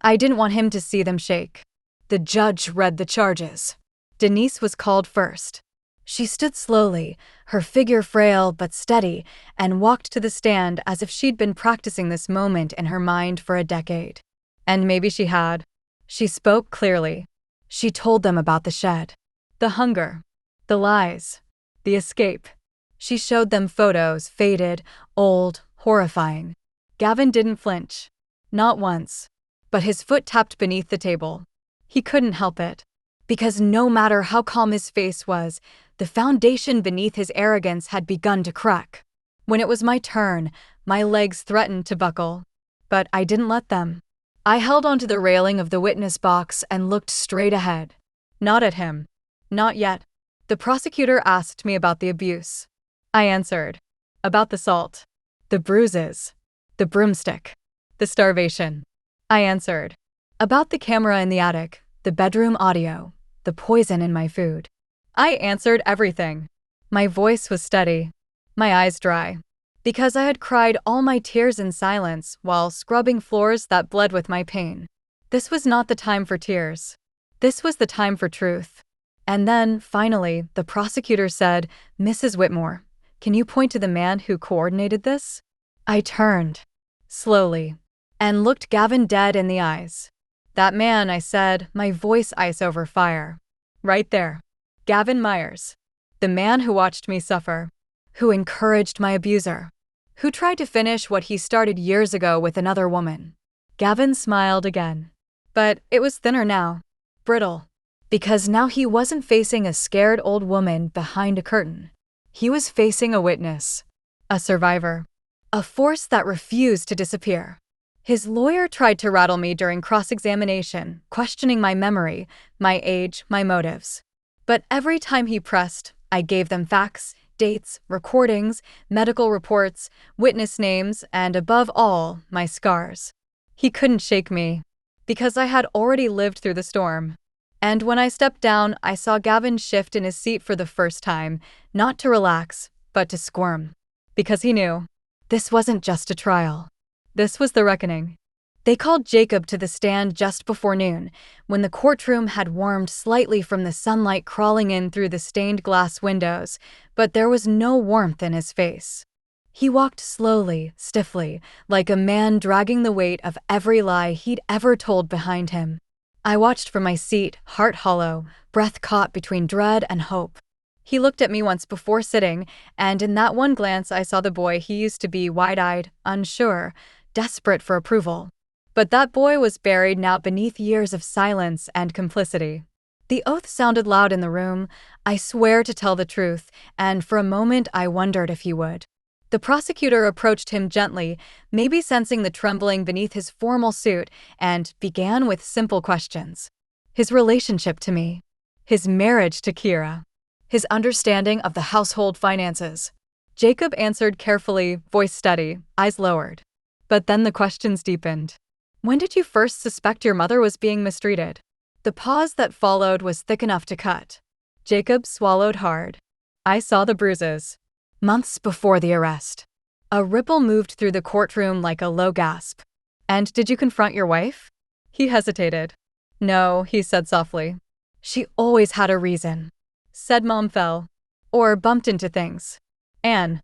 I didn't want him to see them shake. The judge read the charges. Denise was called first. She stood slowly, her figure frail but steady, and walked to the stand as if she'd been practicing this moment in her mind for a decade. And maybe she had. She spoke clearly. She told them about the shed. The hunger. The lies. The escape. She showed them photos, faded, old, horrifying. Gavin didn't flinch. Not once. But his foot tapped beneath the table. He couldn't help it. Because no matter how calm his face was, the foundation beneath his arrogance had begun to crack. When it was my turn, my legs threatened to buckle. But I didn't let them. I held onto the railing of the witness box and looked straight ahead. Not at him. Not yet. The prosecutor asked me about the abuse. I answered. About the salt. The bruises. The broomstick. The starvation. I answered. About the camera in the attic, the bedroom audio, the poison in my food. I answered everything. My voice was steady, my eyes dry, because I had cried all my tears in silence while scrubbing floors that bled with my pain. This was not the time for tears. This was the time for truth. And then, finally, the prosecutor said, "Mrs. Whitmore, can you point to the man who coordinated this?" I turned, slowly, and looked Gavin dead in the eyes. "That man," I said, my voice ice over fire. "Right there. Gavin Myers. The man who watched me suffer. Who encouraged my abuser. Who tried to finish what he started years ago with another woman." Gavin smiled again. But it was thinner now. Brittle. Because now he wasn't facing a scared old woman behind a curtain. He was facing a witness. A survivor. A force that refused to disappear. His lawyer tried to rattle me during cross-examination, questioning my memory, my age, my motives. But every time he pressed, I gave them facts, dates, recordings, medical reports, witness names, and above all, my scars. He couldn't shake me, because I had already lived through the storm. And when I stepped down, I saw Gavin shift in his seat for the first time, not to relax, but to squirm. Because he knew, this wasn't just a trial. This was the reckoning. They called Jacob to the stand just before noon, when the courtroom had warmed slightly from the sunlight crawling in through the stained glass windows, but there was no warmth in his face. He walked slowly, stiffly, like a man dragging the weight of every lie he'd ever told behind him. I watched from my seat, heart hollow, breath caught between dread and hope. He looked at me once before sitting, and in that one glance I saw the boy he used to be, wide-eyed, unsure, desperate for approval. But that boy was buried now beneath years of silence and complicity. The oath sounded loud in the room, "I swear to tell the truth," and for a moment I wondered if he would. The prosecutor approached him gently, maybe sensing the trembling beneath his formal suit, and began with simple questions. His relationship to me. His marriage to Kira. His understanding of the household finances. Jacob answered carefully, voice steady, eyes lowered. But then the questions deepened. When did you first suspect your mother was being mistreated? The pause that followed was thick enough to cut. Jacob swallowed hard. I saw the bruises. Months before the arrest. A ripple moved through the courtroom like a low gasp. And did you confront your wife? He hesitated. No, he said softly. She always had a reason. Said Mom fell. Or bumped into things. Anne.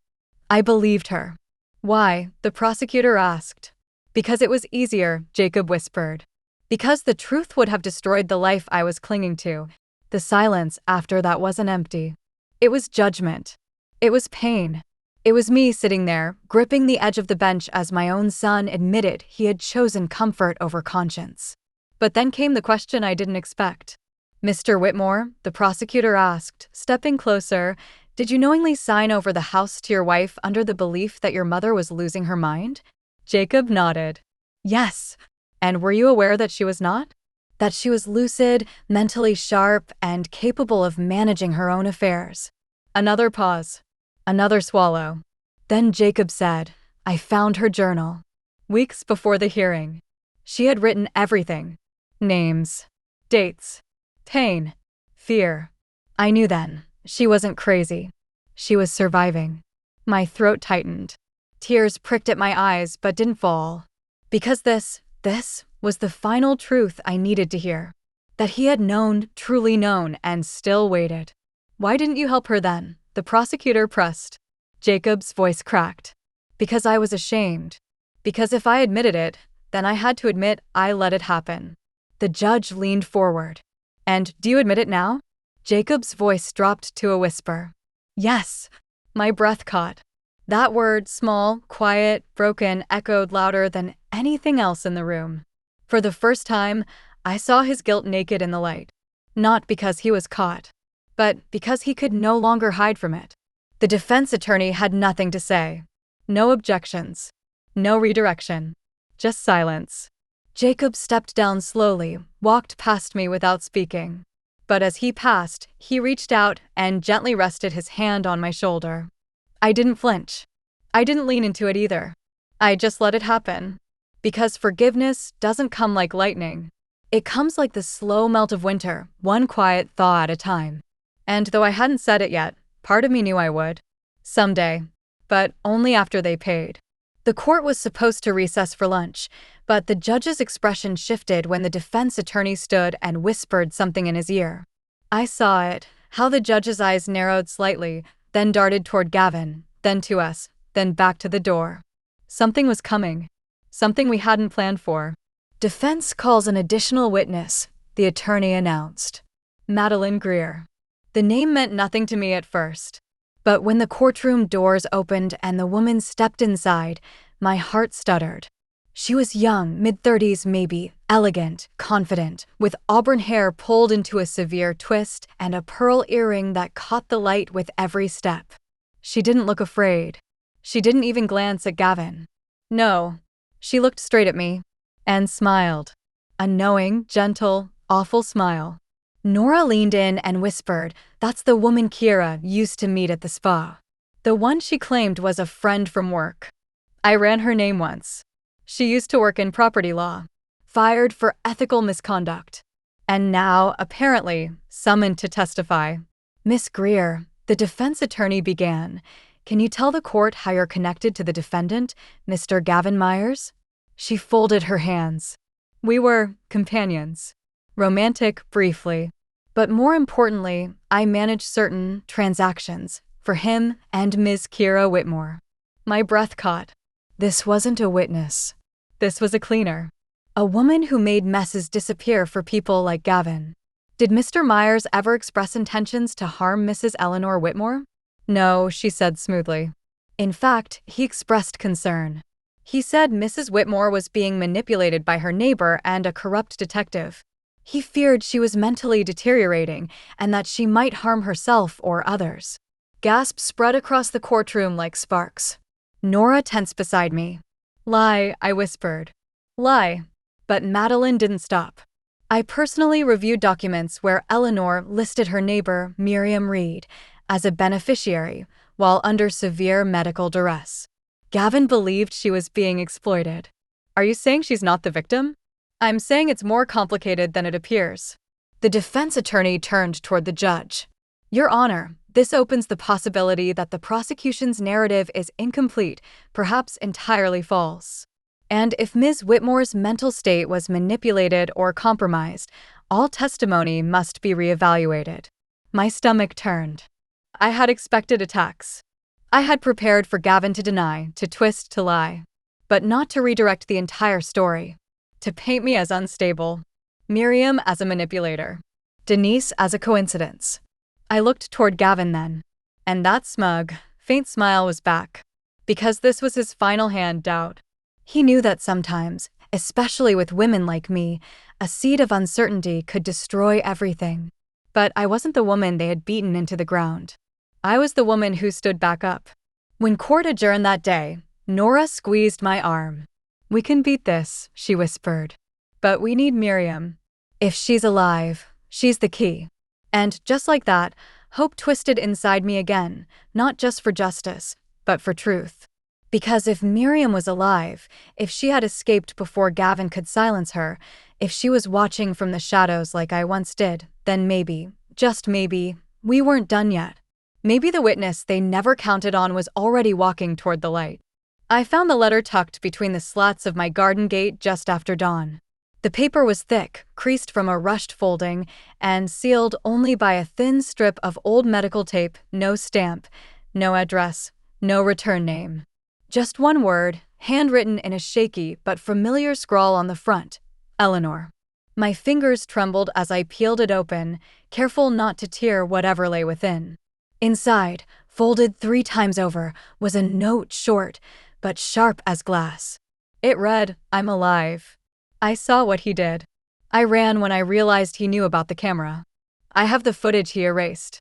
I believed her. Why? The prosecutor asked. Because it was easier, Jacob whispered. Because the truth would have destroyed the life I was clinging to. The silence after that wasn't empty. It was judgment. It was pain. It was me sitting there, gripping the edge of the bench as my own son admitted he had chosen comfort over conscience. But then came the question I didn't expect. Mr. Whitmore, the prosecutor asked, stepping closer, did you knowingly sign over the house to your wife under the belief that your mother was losing her mind? Jacob nodded. Yes. And were you aware that she was not? That she was lucid, mentally sharp, and capable of managing her own affairs. Another pause. Another swallow. Then Jacob said, I found her journal. Weeks before the hearing. She had written everything. Names. Dates. Pain. Fear. I knew then. She wasn't crazy. She was surviving. My throat tightened. Tears pricked at my eyes but didn't fall. Because this was the final truth I needed to hear. That he had known, truly known, and still waited. Why didn't you help her then? The prosecutor pressed. Jacob's voice cracked. Because I was ashamed. Because if I admitted it, then I had to admit I let it happen. The judge leaned forward. And do you admit it now? Jacob's voice dropped to a whisper. Yes. My breath caught. That word, small, quiet, broken, echoed louder than anything else in the room. For the first time, I saw his guilt naked in the light. Not because he was caught, but because he could no longer hide from it. The defense attorney had nothing to say. No objections. No redirection. Just silence. Jacob stepped down slowly, walked past me without speaking. But as he passed, he reached out and gently rested his hand on my shoulder. I didn't flinch. I didn't lean into it either. I just let it happen. Because forgiveness doesn't come like lightning. It comes like the slow melt of winter, one quiet thaw at a time. And though I hadn't said it yet, part of me knew I would. Someday. But only after they paid. The court was supposed to recess for lunch, but the judge's expression shifted when the defense attorney stood and whispered something in his ear. I saw it, how the judge's eyes narrowed slightly, then darted toward Gavin, then to us, then back to the door. Something was coming. Something we hadn't planned for. Defense calls an additional witness, the attorney announced. Madeline Greer. The name meant nothing to me at first. But when the courtroom doors opened and the woman stepped inside, my heart stuttered. She was young, mid-30s maybe, elegant, confident, with auburn hair pulled into a severe twist and a pearl earring that caught the light with every step. She didn't look afraid. She didn't even glance at Gavin. No, she looked straight at me and smiled. A knowing, gentle, awful smile. Nora leaned in and whispered, that's the woman Kira used to meet at the spa. The one she claimed was a friend from work. I ran her name once. She used to work in property law. Fired for ethical misconduct. And now, apparently, summoned to testify. Miss Greer, the defense attorney began. Can you tell the court how you're connected to the defendant, Mr. Gavin Myers? She folded her hands. We were companions. Romantic, briefly. But more importantly, I managed certain transactions for him and Ms. Kira Whitmore. My breath caught. This wasn't a witness. This was a cleaner. A woman who made messes disappear for people like Gavin. Did Mr. Myers ever express intentions to harm Mrs. Eleanor Whitmore? No, she said smoothly. In fact, he expressed concern. He said Mrs. Whitmore was being manipulated by her neighbor and a corrupt detective. He feared she was mentally deteriorating and that she might harm herself or others. Gasps spread across the courtroom like sparks. Nora tensed beside me. Lie, I whispered. Lie. But Madeline didn't stop. I personally reviewed documents where Eleanor listed her neighbor, Miriam Reed, as a beneficiary while under severe medical duress. Gavin believed she was being exploited. Are you saying she's not the victim? I'm saying it's more complicated than it appears. The defense attorney turned toward the judge. Your Honor, this opens the possibility that the prosecution's narrative is incomplete, perhaps entirely false. And if Ms. Whitmore's mental state was manipulated or compromised, all testimony must be reevaluated. My stomach turned. I had expected attacks. I had prepared for Gavin to deny, to twist, to lie. But not to redirect the entire story. To paint me as unstable. Miriam as a manipulator. Denise as a coincidence. I looked toward Gavin then. And that smug, faint smile was back. Because this was his final hand out. He knew that sometimes, especially with women like me, a seed of uncertainty could destroy everything. But I wasn't the woman they had beaten into the ground. I was the woman who stood back up. When court adjourned that day, Nora squeezed my arm. We can beat this, she whispered. But we need Miriam. If she's alive, she's the key. And just like that, hope twisted inside me again, not just for justice, but for truth. Because if Miriam was alive, if she had escaped before Gavin could silence her, if she was watching from the shadows like I once did, then maybe, just maybe, we weren't done yet. Maybe the witness they never counted on was already walking toward the light. I found the letter tucked between the slats of my garden gate just after dawn. The paper was thick, creased from a rushed folding, and sealed only by a thin strip of old medical tape, no stamp, no address, no return name. Just one word, handwritten in a shaky but familiar scrawl on the front, Eleanor. My fingers trembled as I peeled it open, careful not to tear whatever lay within. Inside, folded 3 times over, was a note short, but sharp as glass. It read, I'm alive. I saw what he did. I ran when I realized he knew about the camera. I have the footage he erased.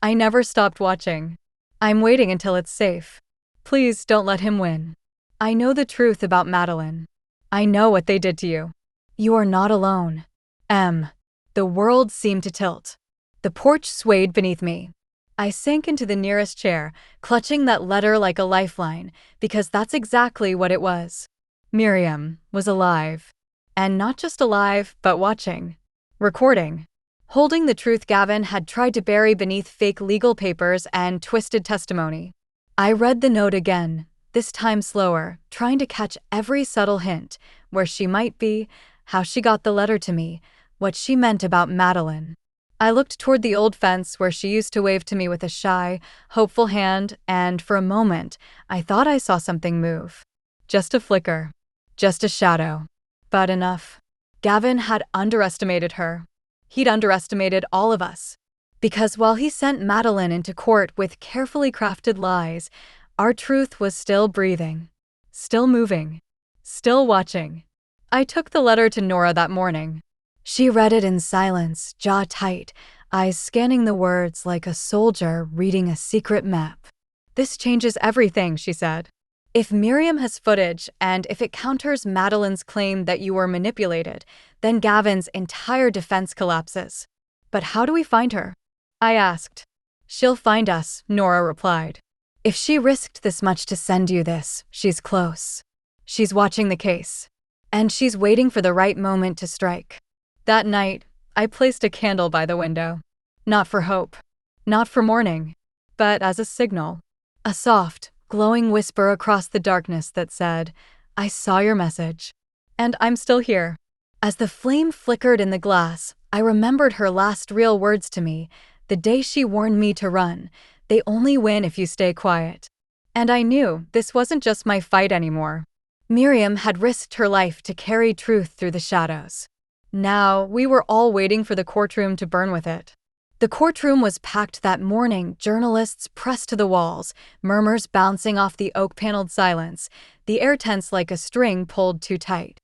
I never stopped watching. I'm waiting until it's safe. Please don't let him win. I know the truth about Madeline. I know what they did to you. You are not alone. The world seemed to tilt. The porch swayed beneath me. I sank into the nearest chair, clutching that letter like a lifeline, because that's exactly what it was. Miriam was alive. And not just alive, but watching. Recording. Holding the truth Gavin had tried to bury beneath fake legal papers and twisted testimony. I read the note again, this time slower, trying to catch every subtle hint, where she might be, how she got the letter to me, what she meant about Madeline. I looked toward the old fence where she used to wave to me with a shy, hopeful hand, and for a moment, I thought I saw something move. Just a flicker. Just a shadow. But enough. Gavin had underestimated her. He'd underestimated all of us. Because while he sent Madeline into court with carefully crafted lies, our truth was still breathing. Still moving. Still watching. I took the letter to Nora that morning. She read it in silence, jaw tight, eyes scanning the words like a soldier reading a secret map. This changes everything, she said. If Miriam has footage, and if it counters Madeline's claim that you were manipulated, then Gavin's entire defense collapses. But how do we find her? I asked. She'll find us, Nora replied. If she risked this much to send you this, she's close. She's watching the case. And she's waiting for the right moment to strike. That night, I placed a candle by the window. Not for hope. Not for mourning. But as a signal. A soft, glowing whisper across the darkness that said, I saw your message. And I'm still here. As the flame flickered in the glass, I remembered her last real words to me, the day she warned me to run. They only win if you stay quiet. And I knew this wasn't just my fight anymore. Miriam had risked her life to carry truth through the shadows. Now, we were all waiting for the courtroom to burn with it. The courtroom was packed that morning, journalists pressed to the walls, murmurs bouncing off the oak-paneled silence, the air tense like a string pulled too tight.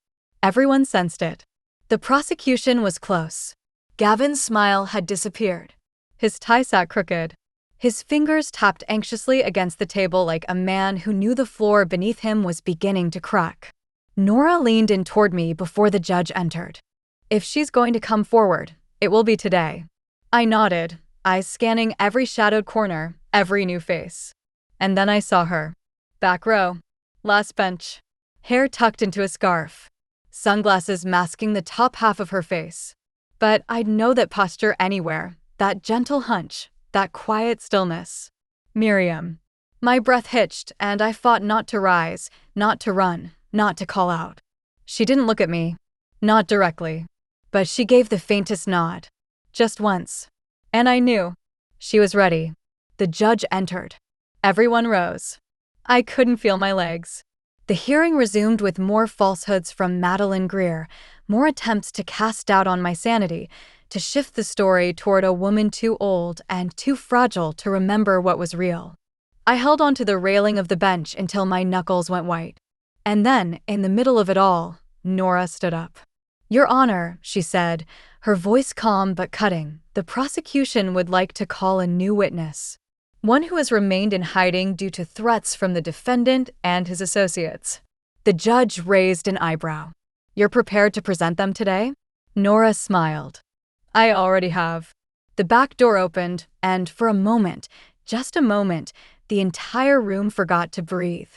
Everyone sensed it. The prosecution was close. Gavin's smile had disappeared. His tie sat crooked. His fingers tapped anxiously against the table like a man who knew the floor beneath him was beginning to crack. Nora leaned in toward me before the judge entered. If she's going to come forward, it will be today. I nodded, eyes scanning every shadowed corner, every new face. And then I saw her. Back row. Last bench. Hair tucked into a scarf. Sunglasses masking the top half of her face. But I'd know that posture anywhere, that gentle hunch, that quiet stillness. Miriam. My breath hitched, and I fought not to rise, not to run, not to call out. She didn't look at me. Not directly. But she gave the faintest nod. Just once. And I knew. She was ready. The judge entered. Everyone rose. I couldn't feel my legs. The hearing resumed with more falsehoods from Madeline Greer, more attempts to cast doubt on my sanity, to shift the story toward a woman too old and too fragile to remember what was real. I held onto the railing of the bench until my knuckles went white. And then, in the middle of it all, Nora stood up. "Your Honor," she said, her voice calm but cutting, "the prosecution would like to call a new witness. One who has remained in hiding due to threats from the defendant and his associates." The judge raised an eyebrow. "You're prepared to present them today?" Nora smiled. "I already have." The back door opened, and for a moment, just a moment, the entire room forgot to breathe.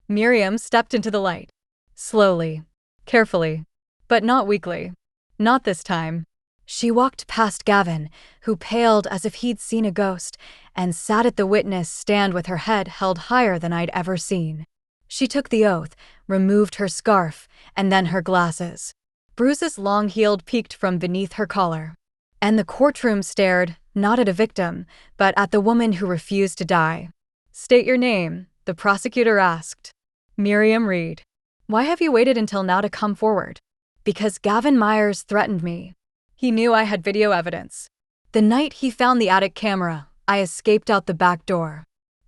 Miriam stepped into the light. Slowly. Carefully. But not weakly. Not this time. She walked past Gavin, who paled as if he'd seen a ghost, and sat at the witness stand with her head held higher than I'd ever seen. She took the oath, removed her scarf, and then her glasses. Bruises long-heeled peeked from beneath her collar. And the courtroom stared, not at a victim, but at the woman who refused to die. "State your name," the prosecutor asked. "Miriam Reed." "Why have you waited until now to come forward?" "Because Gavin Myers threatened me. He knew I had video evidence. The night he found the attic camera, I escaped out the back door.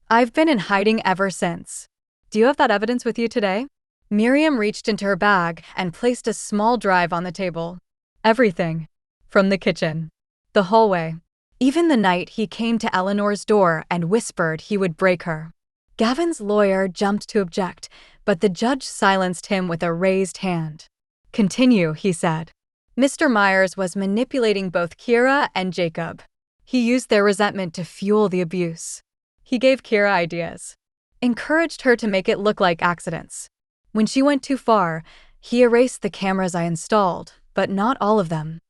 I've been in hiding ever since. Do you have that evidence with you today?" Miriam reached into her bag and placed a small drive on the table. Everything. From the kitchen. The hallway. Even the night he came to Eleanor's door and whispered he would break her. Gavin's lawyer jumped to object, but the judge silenced him with a raised hand. "Continue," he said. Mr. Myers was manipulating both Kira and Jacob. He used their resentment to fuel the abuse. He gave Kira ideas. Encouraged her to make it look like accidents. When she went too far, he erased the cameras I installed, but not all of them.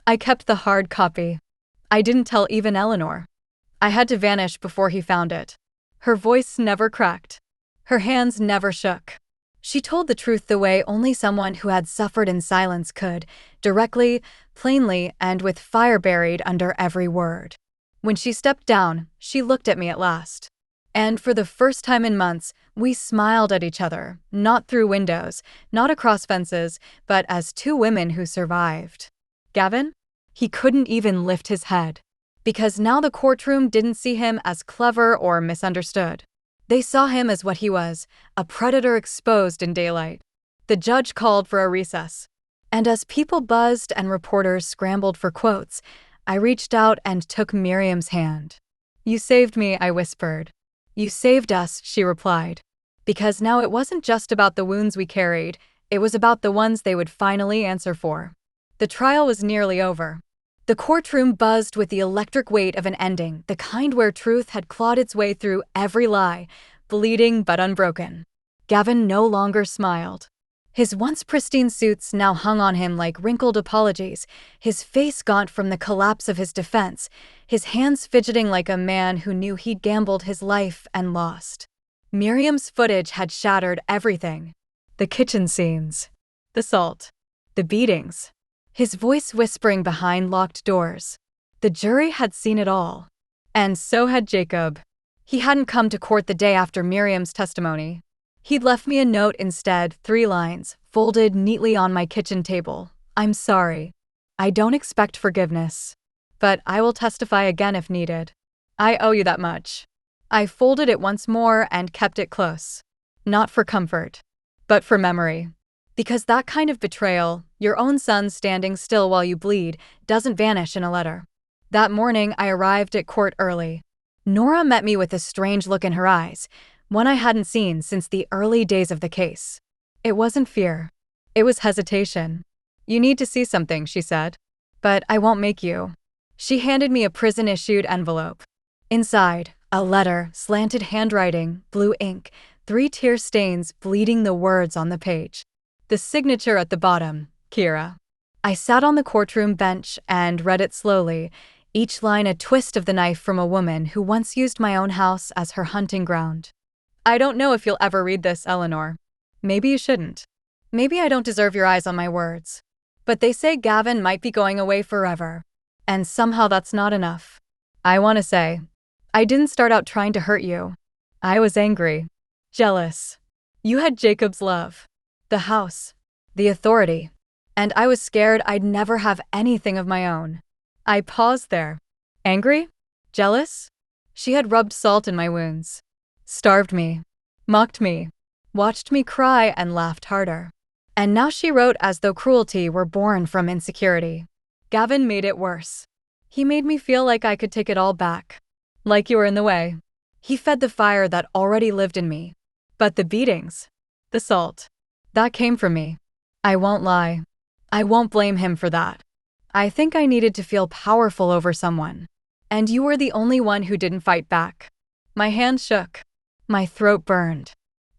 I kept the hard copy. I didn't tell even Eleanor. I had to vanish before he found it. Her voice never cracked. Her hands never shook. She told the truth the way only someone who had suffered in silence could, directly, plainly, and with fire buried under every word. When she stepped down, she looked at me at last. And for the first time in months, we smiled at each other, not through windows, not across fences, but as two women who survived. Gavin? He couldn't even lift his head. Because now the courtroom didn't see him as clever or misunderstood. They saw him as what he was, a predator exposed in daylight. The judge called for a recess. And as people buzzed and reporters scrambled for quotes, I reached out and took Miriam's hand. "You saved me," I whispered. "You saved us," she replied. Because now it wasn't just about the wounds we carried, it was about the ones they would finally answer for. The trial was nearly over. The courtroom buzzed with the electric weight of an ending, the kind where truth had clawed its way through every lie, bleeding but unbroken. Gavin no longer smiled. His once pristine suits now hung on him like wrinkled apologies, his face gaunt from the collapse of his defense, his hands fidgeting like a man who knew he'd gambled his life and lost. Miriam's footage had shattered everything. The kitchen scenes. The salt. The beatings. His voice whispering behind locked doors. The jury had seen it all. And so had Jacob. He hadn't come to court the day after Miriam's testimony. He'd left me a note instead, 3 lines, folded neatly on my kitchen table. "I'm sorry. I don't expect forgiveness. But I will testify again if needed. I owe you that much." I folded it once more and kept it close. Not for comfort, but for memory. Because that kind of betrayal, your own son standing still while you bleed, doesn't vanish in a letter. That morning, I arrived at court early. Nora met me with a strange look in her eyes, one I hadn't seen since the early days of the case. It wasn't fear. It was hesitation. "You need to see something," she said. "But I won't make you." She handed me a prison-issued envelope. Inside, a letter, slanted handwriting, blue ink, 3 tear stains bleeding the words on the page. The signature at the bottom, Kira. I sat on the courtroom bench and read it slowly, each line a twist of the knife from a woman who once used my own house as her hunting ground. I don't know if you'll ever read this, Eleanor. Maybe you shouldn't. Maybe I don't deserve your eyes on my words. But they say Gavin might be going away forever. And somehow that's not enough. I want to say, I didn't start out trying to hurt you. I was angry. Jealous. You had Jacob's love. The house. The authority. And I was scared I'd never have anything of my own. I paused there. Angry? Jealous? She had rubbed salt in my wounds. Starved me. Mocked me. Watched me cry and laughed harder. And now she wrote as though cruelty were born from insecurity. Gavin made it worse. He made me feel like I could take it all back. Like you were in the way. He fed the fire that already lived in me. But the beatings, the salt, that came from me. I won't lie. I won't blame him for that. I think I needed to feel powerful over someone. And you were the only one who didn't fight back. My hand shook. My throat burned.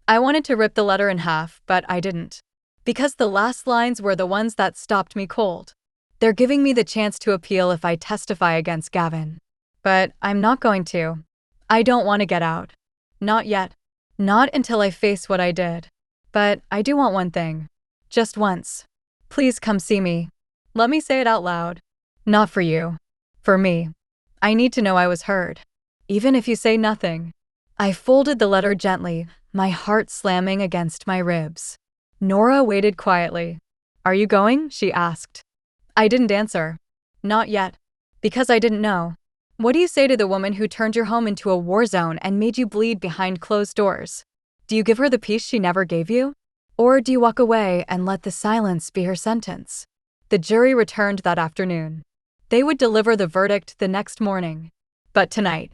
I wanted to rip the letter in half, but I didn't. Because the last lines were the ones that stopped me cold. They're giving me the chance to appeal if I testify against Gavin. But I'm not going to. I don't want to get out. Not yet. Not until I face what I did. But I do want one thing. Just once. Please come see me. Let me say it out loud. Not for you. For me. I need to know I was heard. Even if you say nothing. I folded the letter gently, my heart slamming against my ribs. Nora waited quietly. Are you going? She asked. I didn't answer. Not yet. Because I didn't know. What do you say to the woman who turned your home into a war zone and made you bleed behind closed doors? Do you give her the peace she never gave you? Or do you walk away and let the silence be her sentence? The jury returned that afternoon. They would deliver the verdict the next morning. But tonight,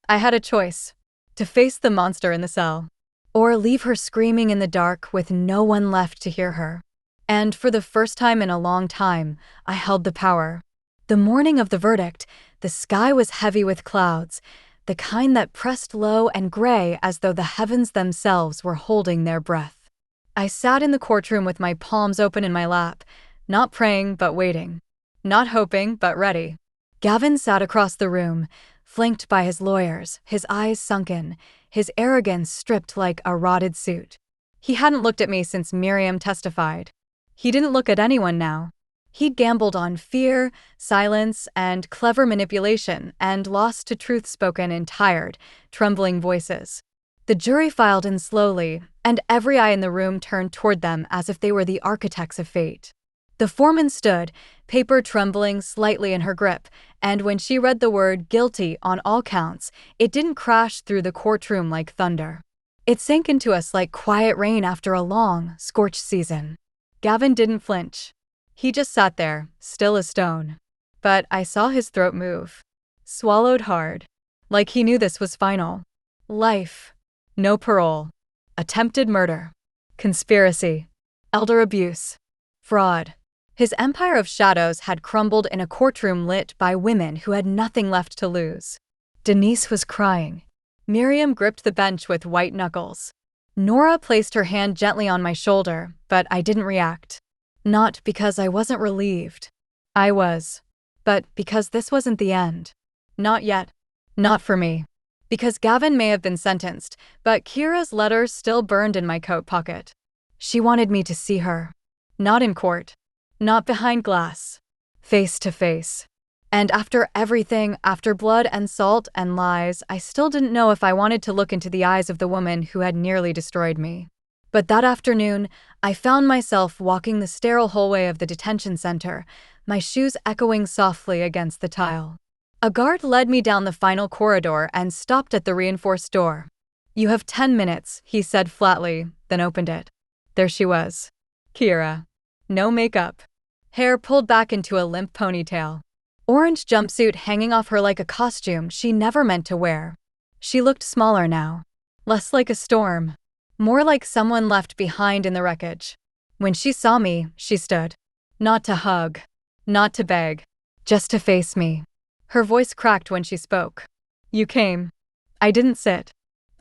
I had a choice. To face the monster in the cell. Or leave her screaming in the dark with no one left to hear her. And for the first time in a long time, I held the power. The morning of the verdict, the sky was heavy with clouds, the kind that pressed low and gray as though the heavens themselves were holding their breath. I sat in the courtroom with my palms open in my lap, not praying but waiting, not hoping but ready. Gavin sat across the room, flanked by his lawyers, his eyes sunken, his arrogance stripped like a rotted suit. He hadn't looked at me since Miriam testified. He didn't look at anyone now. He'd gambled on fear, silence, and clever manipulation, and lost to truth spoken in tired, trembling voices. The jury filed in slowly, and every eye in the room turned toward them as if they were the architects of fate. The foreman stood, paper trembling slightly in her grip, and when she read the word guilty on all counts, it didn't crash through the courtroom like thunder. It sank into us like quiet rain after a long, scorched season. Gavin didn't flinch. He just sat there, still as stone. But I saw his throat move. Swallowed hard. Like he knew this was final. Life. No parole. Attempted murder. Conspiracy. Elder abuse. Fraud. His empire of shadows had crumbled in a courtroom lit by women who had nothing left to lose. Denise was crying. Miriam gripped the bench with white knuckles. Nora placed her hand gently on my shoulder, but I didn't react. Not because I wasn't relieved. I was. But because this wasn't the end. Not yet. Not for me. Because Gavin may have been sentenced, but Kira's letter still burned in my coat pocket. She wanted me to see her. Not in court. Not behind glass. Face to face. And after everything, after blood and salt and lies, I still didn't know if I wanted to look into the eyes of the woman who had nearly destroyed me. But that afternoon, I found myself walking the sterile hallway of the detention center, my shoes echoing softly against the tile. A guard led me down the final corridor and stopped at the reinforced door. "You have 10 minutes," he said flatly, then opened it. There she was. Kira. No makeup. Hair pulled back into a limp ponytail. Orange jumpsuit hanging off her like a costume she never meant to wear. She looked smaller now. Less like a storm. More like someone left behind in the wreckage. When she saw me, she stood. Not to hug. Not to beg. Just to face me. Her voice cracked when she spoke. "You came." I didn't sit.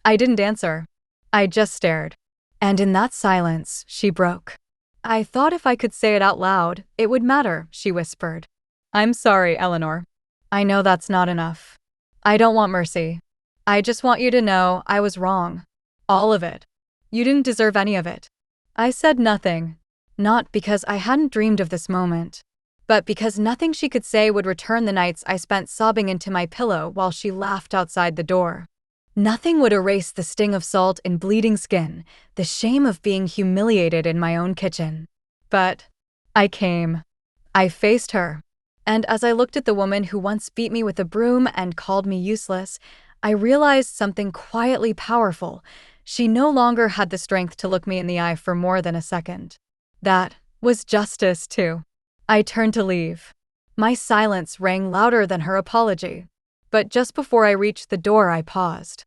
I didn't answer. I just stared. And in that silence, she broke. I thought if I could say it out loud, it would matter, she whispered. I'm sorry, Eleanor. I know that's not enough. I don't want mercy. I just want you to know I was wrong. All of it. You didn't deserve any of it. I said nothing. Not because I hadn't dreamed of this moment, but because nothing she could say would return the nights I spent sobbing into my pillow while she laughed outside the door. Nothing would erase the sting of salt in bleeding skin, the shame of being humiliated in my own kitchen. But I came. I faced her. And as I looked at the woman who once beat me with a broom and called me useless, I realized something quietly powerful. She no longer had the strength to look me in the eye for more than a second. That was justice, too. I turned to leave. My silence rang louder than her apology. But just before I reached the door, I paused.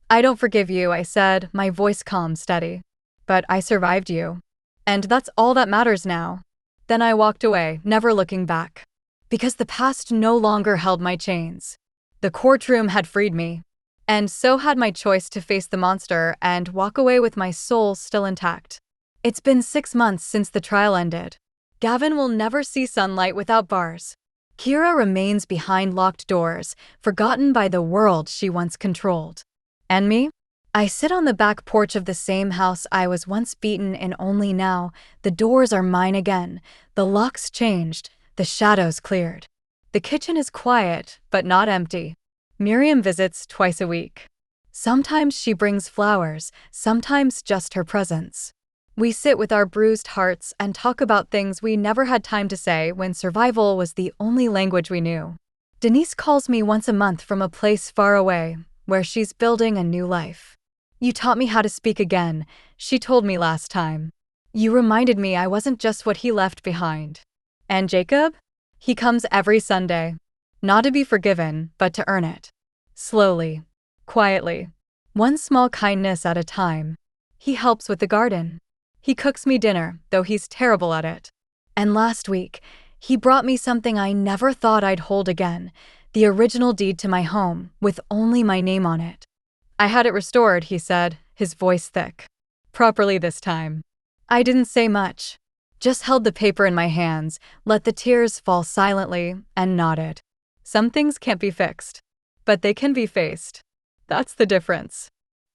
I don't forgive you, I said, my voice calm, steady. But I survived you. And that's all that matters now. Then I walked away, never looking back. Because the past no longer held my chains. The courtroom had freed me. And so had my choice to face the monster and walk away with my soul still intact. It's been 6 months since the trial ended. Gavin will never see sunlight without bars. Kira remains behind locked doors, forgotten by the world she once controlled. And me? I sit on the back porch of the same house I was once beaten in, only now the doors are mine again, the locks changed, the shadows cleared. The kitchen is quiet, but not empty. Miriam visits twice a week. Sometimes she brings flowers, sometimes just her presence. We sit with our bruised hearts and talk about things we never had time to say when survival was the only language we knew. Denise calls me once a month from a place far away, where she's building a new life. You taught me how to speak again, she told me last time. You reminded me I wasn't just what he left behind. And Jacob? He comes every Sunday. Not to be forgiven, but to earn it. Slowly. Quietly. One small kindness at a time. He helps with the garden. He cooks me dinner, though he's terrible at it. And last week, he brought me something I never thought I'd hold again, the original deed to my home, with only my name on it. I had it restored, he said, his voice thick. Properly this time. I didn't say much. Just held the paper in my hands, let the tears fall silently, and nodded. Some things can't be fixed, but they can be faced. That's the difference.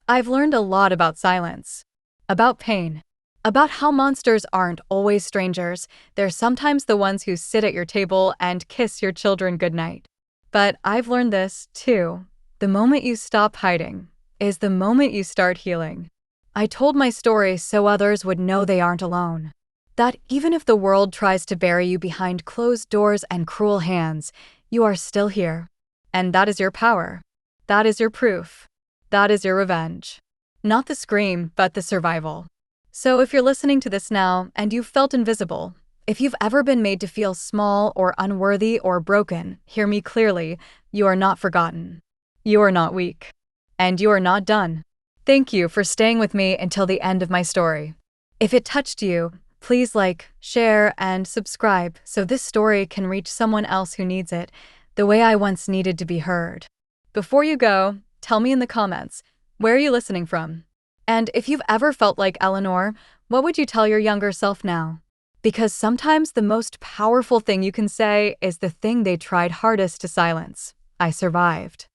I've learned a lot about silence, about pain, about how monsters aren't always strangers. They're sometimes the ones who sit at your table and kiss your children goodnight. But I've learned this, too. The moment you stop hiding is the moment you start healing. I told my story so others would know they aren't alone. That even if the world tries to bury you behind closed doors and cruel hands, you are still here. And that is your power. That is your proof. That is your revenge. Not the scream, but the survival. So if you're listening to this now and you've felt invisible, if you've ever been made to feel small or unworthy or broken, hear me clearly, you are not forgotten. You are not weak. And you are not done. Thank you for staying with me until the end of my story. If it touched you, please like, share, and subscribe so this story can reach someone else who needs it, the way I once needed to be heard. Before you go, tell me in the comments, where are you listening from? And if you've ever felt like Eleanor, what would you tell your younger self now? Because sometimes the most powerful thing you can say is the thing they tried hardest to silence. I survived.